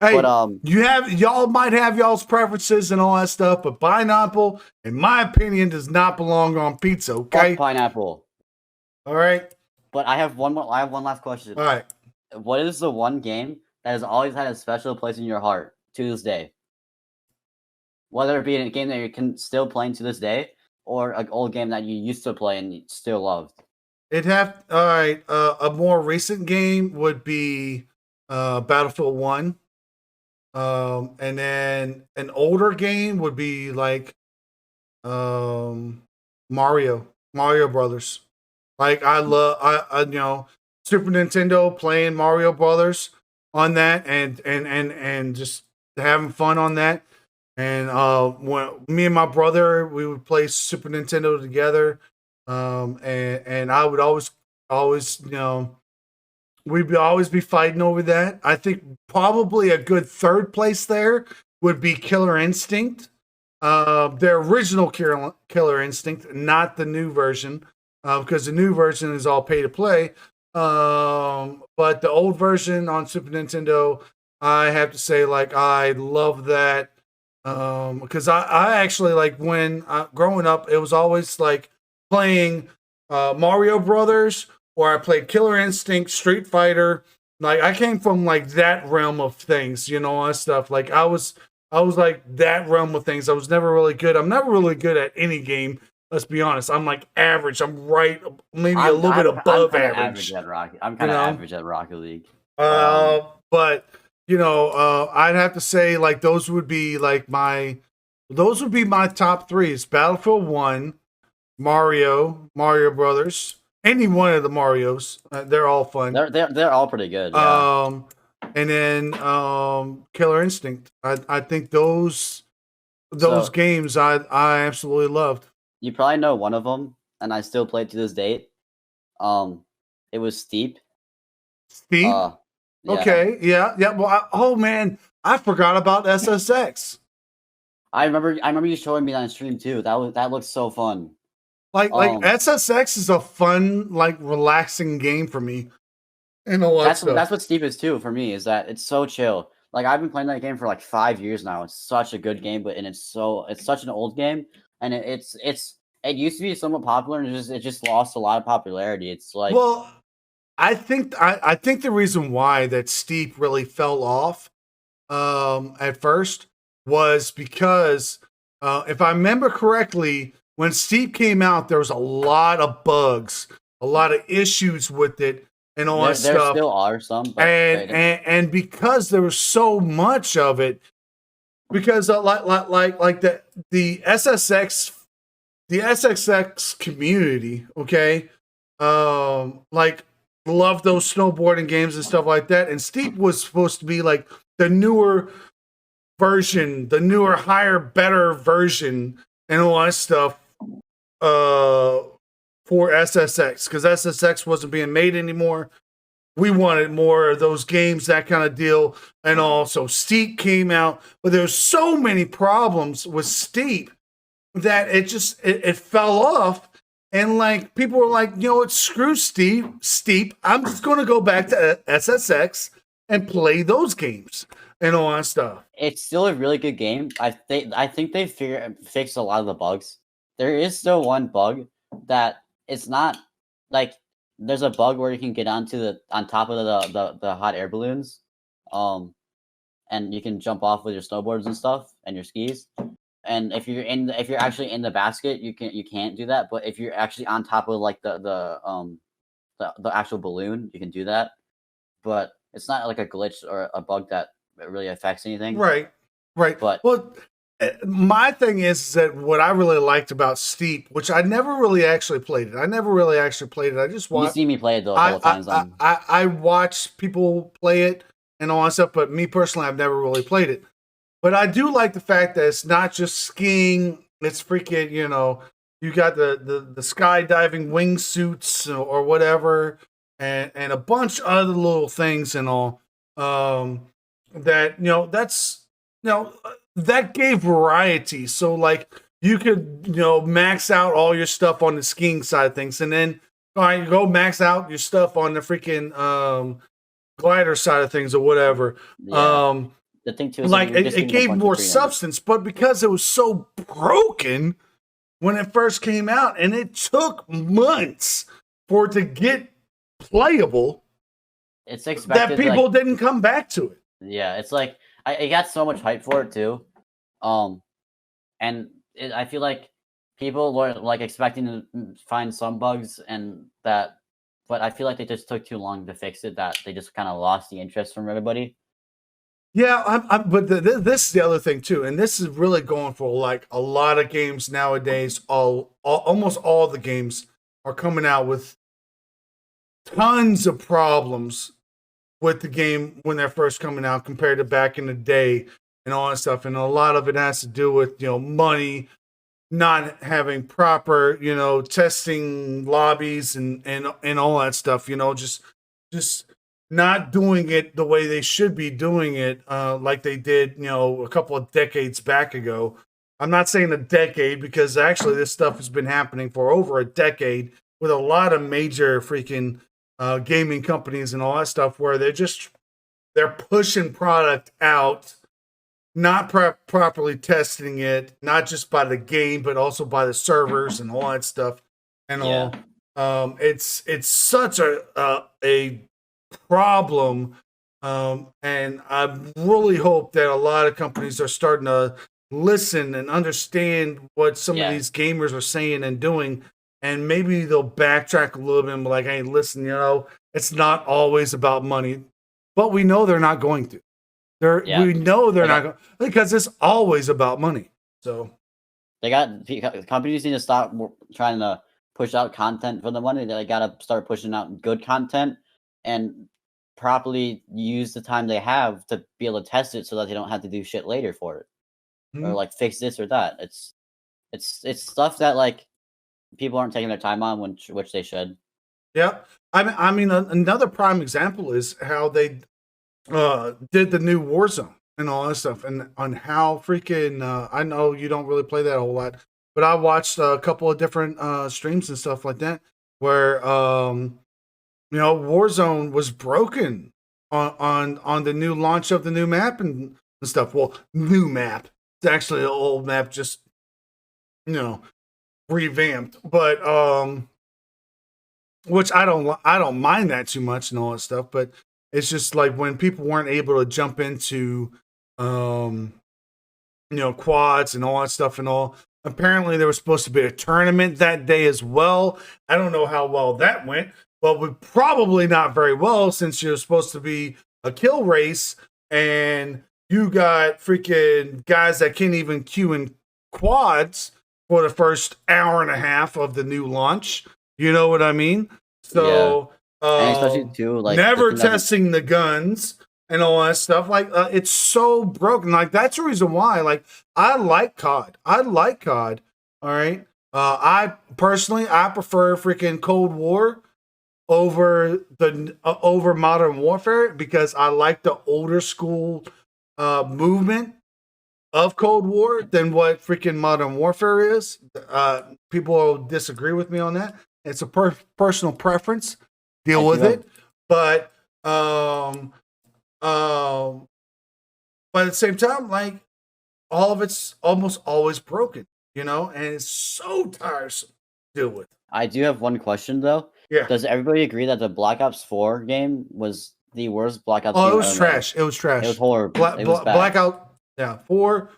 Hey, but, y'all might have y'all's preferences and all that stuff, but pineapple, in my opinion, does not belong on pizza. Okay, fuck pineapple. All right, but I have one last question. All right, what is the one game that has always had a special place in your heart to this day? Whether it be a game that you can still play to this day, or an old game that you used to play and you still loved. All right. A more recent game would be Battlefield 1. And then an older game would be like Mario Brothers. Like I Super Nintendo playing Mario Brothers on that and just having fun on that. And when me and my brother, we would play Super Nintendo together. And I would always, we'd always be fighting over that. I think probably a good third place there would be Killer Instinct. Their original Killer Instinct, not the new version, because the new version is all pay to play. But the old version on Super Nintendo, I have to say, like, I love that. Because I actually, like, when growing up, it was always like playing Mario Brothers, or I played Killer Instinct, Street Fighter. Like I came from like that realm of things, that stuff. Like I was like that realm of things. I was never really good. I'm never really good at any game. Let's be honest. I'm like average. I'm right, maybe a little bit above average. I'm kind of average at Rocket League. But I'd have to say like those would be my top three. It's Battlefield 1, Mario Brothers, any one of the Marios. They're all fun. They're all pretty good. Yeah. And then Killer Instinct. I think those games I absolutely loved. You probably know one of them, and I still play it to this date. It was Steep. Steep. Yeah. Okay. Yeah. Well, man, I forgot about SSX. I remember you showing me that on stream too. That looks so fun. Like SSX is a fun, like relaxing game for me. And all that stuff. That's what Steep is too for me. Is that it's so chill. Like I've been playing that game for like 5 years now. It's such a good game, but it's such an old game, and it used to be somewhat popular, and it just lost a lot of popularity. It's like Well, I think the reason why that Steep really fell off at first was because if I remember correctly, when Steep came out, there was a lot of bugs, a lot of issues with it, and all that there stuff. still are some, but And because there was so much of it, because like the SSX the SSX community, okay, like love those snowboarding games and stuff like that. And Steep was supposed to be like the newer version, the newer, higher, better version, and all that stuff for SSX because SSX wasn't being made anymore. We wanted more of those games, that kind of deal. And also, Steep came out, but there's so many problems with Steep that it fell off. And like people were like, you know what, screw Steep. I'm just gonna go back to SSX and play those games and all that stuff. it's still a really good game. I think they fixed a lot of the bugs. There is still one bug that it's not like there's a bug where you can get on top of the hot air balloons, and you can jump off with your snowboards and stuff and your skis. And if you're actually in the basket, you can't do that. But if you're actually on top of like the actual balloon, you can do that. But it's not like a glitch or a bug that really affects anything. Right. But Well, my thing is that what I really liked about Steep, which I never really actually played it. I never really actually played it. I just you watched. see me play it a couple times on. I watch people play it and all that stuff, but me personally, I've never really played it. But I do like the fact that it's not just skiing. It's freaking, you got the skydiving wingsuits or whatever, and a bunch of other little things and all. That that gave variety. So like you could max out all your stuff on the skiing side of things, and then all right, you go max out your stuff on the freaking glider side of things or whatever. Yeah. The thing too is Like you're just it getting a gave bunch of more free numbers. substance, but because it was so broken when it first came out, and it took months for it to get playable, It's expected that people like, didn't come back to it. yeah, it's like I got so much hype for it too, and I feel like people were like expecting to find some bugs and that, but I feel like they just took too long to fix it. That they just kind of lost the interest from everybody. Yeah, but this is the other thing too, and this is really going for like a lot of games nowadays. Almost all the games are coming out with tons of problems with the game when they're first coming out compared to back in the day and all that stuff. And a lot of it has to do with money, not having proper testing lobbies and all that stuff. Just not doing it the way they should be doing it, like they did, a couple of decades back ago. I'm not saying a decade because actually this stuff has been happening for over a decade with a lot of major freaking gaming companies and all that stuff where they're pushing product out, not properly testing it, not just by the game but also by the servers and all that stuff and Yeah. all. It's such a problem, and I really hope that a lot of companies are starting to listen and understand what some of these gamers are saying and doing, and maybe they'll backtrack a little bit and be like, hey, listen, it's not always about money, but we know they're not going to. We know they're not going because it's always about money. So companies need to stop trying to push out content for the money. They got to start pushing out good content and properly use the time they have to be able to test it so that they don't have to do shit later for it or like fix this or that. It's stuff that like people aren't taking their time on, which they should. Yeah, I mean, another prime example is how they did the new Warzone and all that stuff, and on how freaking I know you don't really play that a whole lot, but I watched a couple of different streams and stuff like that where Warzone was broken on the new launch of the new map and stuff. Well, new map. It's actually an old map, just you know, revamped. But which I don't mind that too much and all that stuff. But it's just like when people weren't able to jump into um quads and all that stuff and all. Apparently, there was supposed to be a tournament that day as well. I don't know how well that went, but probably not very well since you're supposed to be a kill race and you got freaking guys that can't even queue in quads for the first hour and a half of the new launch. You know what I mean? So, and especially too, like never testing the guns and all that stuff. Like it's so broken. Like that's the reason why. Like I like COD. I like COD. All right. I personally I prefer freaking Cold War over the over Modern Warfare because I like the older school movement of Cold War than what freaking Modern Warfare is. People will disagree with me on that. It's a personal preference. Deal with it. But but at the same time, like all of it's almost always broken, and it's so tiresome to deal with. I do have one question though. Yeah. Does everybody agree that the Black Ops 4 game was the worst Black Ops game? Oh, it was trash. It was trash. It was horrible. It was bad. Blackout, 4,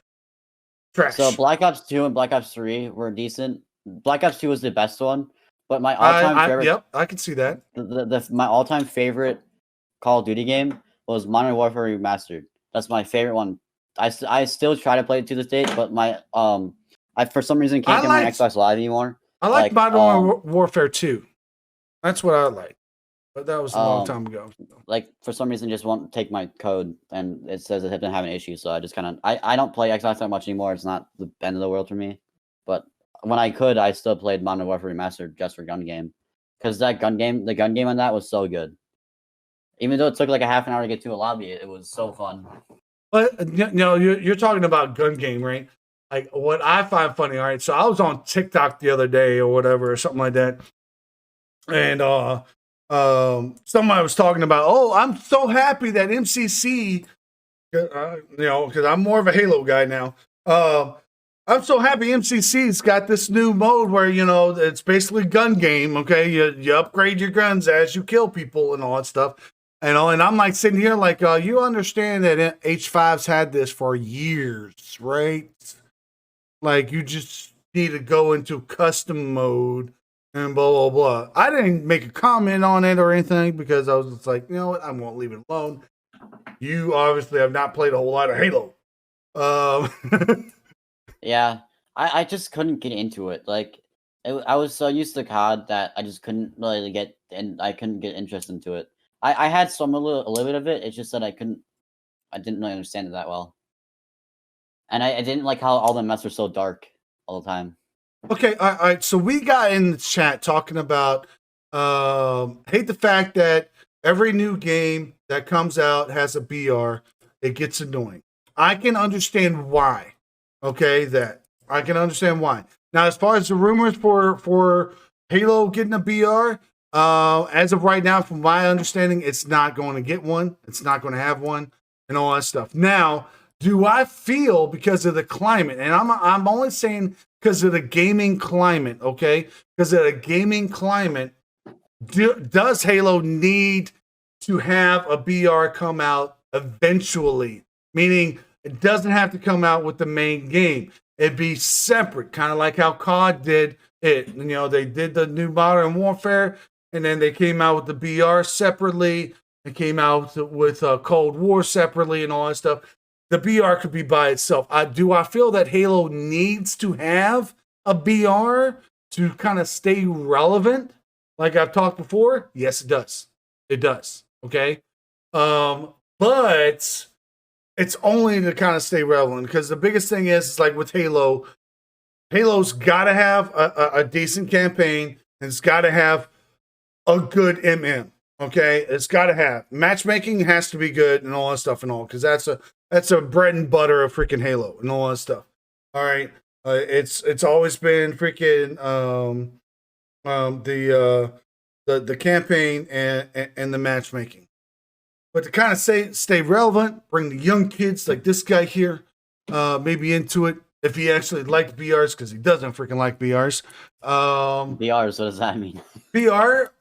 trash. So Black Ops 2 and Black Ops 3 were decent. Black Ops 2 was the best one, but my all-time favorite. Yep, I can see that. My all-time favorite Call of Duty game was Modern Warfare Remastered. That's my favorite one. I still try to play it to this date, but my I for some reason can't get my Xbox Live anymore. I like Modern Warfare 2. That's what I like. But that was a long time ago. Like for some reason, just won't take my code, and it says it has been having issues. So I just kind of I don't play Xbox that much anymore. It's not the end of the world for me. But when I could, I still played Modern Warfare Remastered just for gun game, because the gun game on that was so good. Even though it took like a half an hour to get to a lobby, it was so fun. But you're talking about gun game, right? Like what I find funny, all right. So I was on TikTok the other day or whatever, or something like that, and somebody was talking about, oh, I'm so happy that MCC, because I'm more of a Halo guy now. I'm so happy MCC's got this new mode where it's basically gun game. Okay, you upgrade your guns as you kill people and all that stuff. And I'm like sitting here like, you understand that H5's had this for years, right? Like you just need to go into custom mode and blah, blah, blah. I didn't make a comment on it or anything because I was just like, you know what? I won't leave it alone. You obviously have not played a whole lot of Halo. Yeah, I just couldn't get into it. Like, I was so used to COD that I just couldn't really get, and I couldn't get interest into it. I had a little bit of it. It's just that I didn't really understand it that well. And I didn't like how all the maps were so dark all the time. Okay, all right. So we got in the chat talking about hate the fact that every new game that comes out has a BR. It gets annoying. I can understand why. Okay, that I can understand why. Now, as far as the rumors for Halo getting a BR, as of right now, from my understanding, it's not going to get one. It's not going to have one, and all that stuff. Now, do I feel because of the climate, and I'm only saying because of the gaming climate, okay? Because of the gaming climate, does Halo need to have a BR come out eventually? Meaning, it doesn't have to come out with the main game. It'd be separate, kind of like how COD did it. They did the new Modern Warfare, and then they came out with the BR separately. They came out with Cold War separately and all that stuff. The BR could be by itself. Do I feel that Halo needs to have a BR to kind of stay relevant? Like I've talked before? Yes, it does. It does. Okay. But it's only to kind of stay relevant because the biggest thing is like with Halo's got to have a decent campaign and it's got to have a good MM. Okay, it's got to have matchmaking has to be good and all that stuff and all because that's a bread and butter of freaking Halo and all that stuff. All right, it's always been freaking the campaign and the matchmaking. But to kind of stay relevant, bring the young kids like this guy here, maybe into it if he actually liked BRs, because he doesn't freaking like BRs. BRs, what does that mean? BR,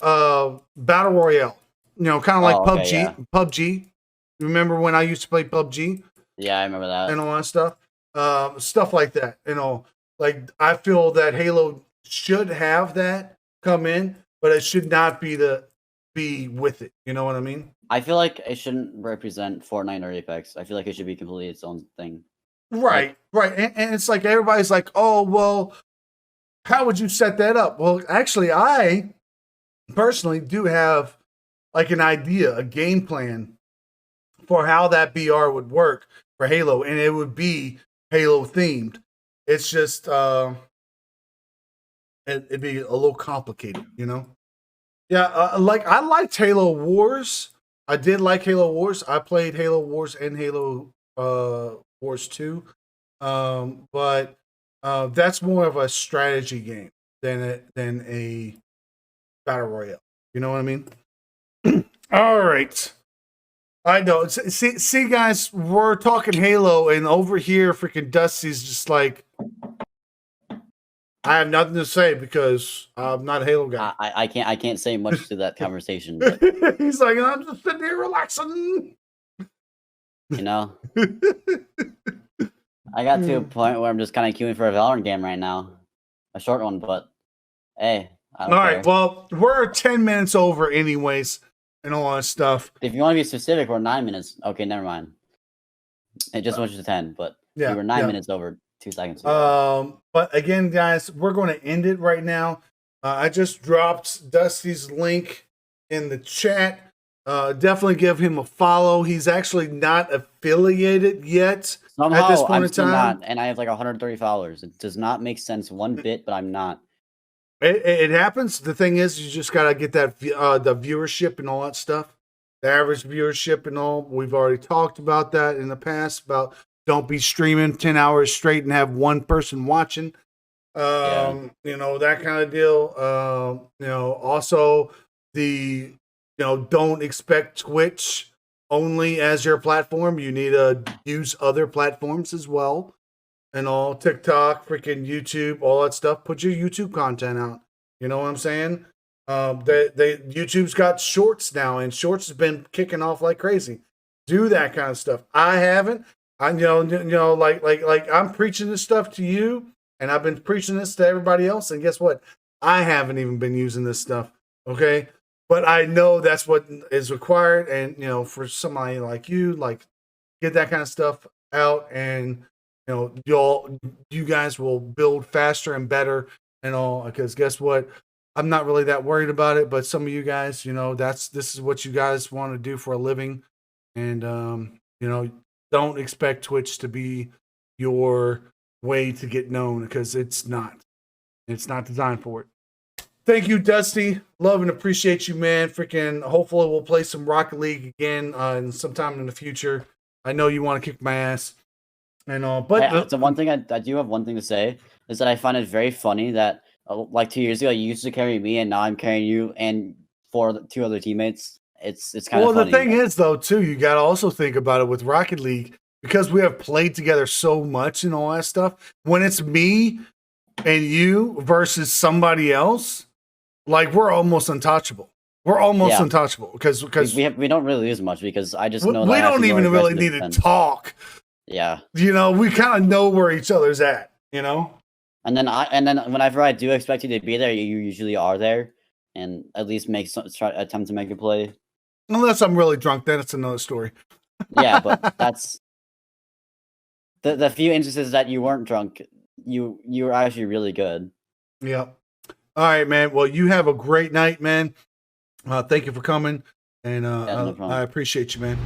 Battle Royale. You know, kind of like Oh, okay, PUBG. yeah. PUBG. Remember when I used to play PUBG Yeah, I remember that. and all that stuff? Stuff like that. You know, like I feel that Halo should have that come in, but it should not be with it. You know what I mean? I feel like it shouldn't represent Fortnite or Apex. I feel like it should be completely its own thing. Right, right. And it's like everybody's like, oh, well, how would you set that up? Well, actually, I personally do have like an idea, a game plan for how that BR would work for Halo, and it would be Halo themed. It's just it'd be a little complicated, you know. Yeah, like I liked Halo Wars. I did like Halo Wars. I played Halo Wars and Halo Wars 2. But that's more of a strategy game than a battle royale. You know what I mean? All right. I know. See, guys, we're talking Halo, and over here, freaking Dusty's just like, I have nothing to say because I'm not a Halo guy. I can't say much to that conversation. But, He's like, I'm just sitting here relaxing. you know, I got to a point where I'm just kind of queuing for a Valorant game right now, a short one. But hey, I don't All care. right. Well, we're 10 minutes over, anyways, and all that stuff. If you want to be specific, we're 9 minutes. Okay, never mind. It just went to 10, but Yeah, we were 9 yeah. minutes over 2 seconds ago. But again, guys, we're going to end it right now. I just dropped Dusty's link in the chat. Definitely give him a follow. He's actually not affiliated yet Somehow, at this point I'm in still time. not, and I have like 130 followers. It does not make sense one bit, but I'm not. It happens. The thing is, you just gotta get that the viewership and all that stuff. The average viewership and all. We've already talked about that in the past. About don't be streaming 10 hours straight and have one person watching. You know, that kind of deal. You know, also don't expect Twitch only as your platform. You need to use other platforms as well. And all TikTok, freaking YouTube, all that stuff. Put your YouTube content out. You know what I'm saying? YouTube's got shorts now, and shorts has been kicking off like crazy. Do that kind of stuff. I haven't. I like I'm preaching this stuff to you, and I've been preaching this to everybody else. And guess what? I haven't even been using this stuff. Okay, but I know that's what is required, and for somebody like you, like get that kind of stuff out, and you guys will build faster and better and all, because guess what? I'm not really that worried about it, but some of you guys, this is what you guys want to do for a living. And don't expect Twitch to be your way to get known, because it's not designed for it. Thank you, Dusty. Love and appreciate you, man. Freaking hopefully we'll play some Rocket League again sometime in the future. I know you want to kick my ass. And but the one thing I do have one thing to say is that I find it very funny that like 2 years ago you used to carry me and now I'm carrying you and two other teammates. It's kind of funny. The thing is, though, too, you got to also think about it with Rocket League, because we have played together so much and all that stuff. When it's me and you versus somebody else, like we're almost untouchable. We're almost untouchable because we don't really lose much, because I just know we don't even really need to talk. Yeah, we kind of know where each other's at. And then whenever I do expect you to be there, you usually are there, and at least attempt to make a play. Unless I'm really drunk, then it's another story. Yeah, but that's the few instances that you weren't drunk, you were actually really good. Yeah. All right, man. Well, you have a great night, man. Thank you for coming, and no problem. I appreciate you, man.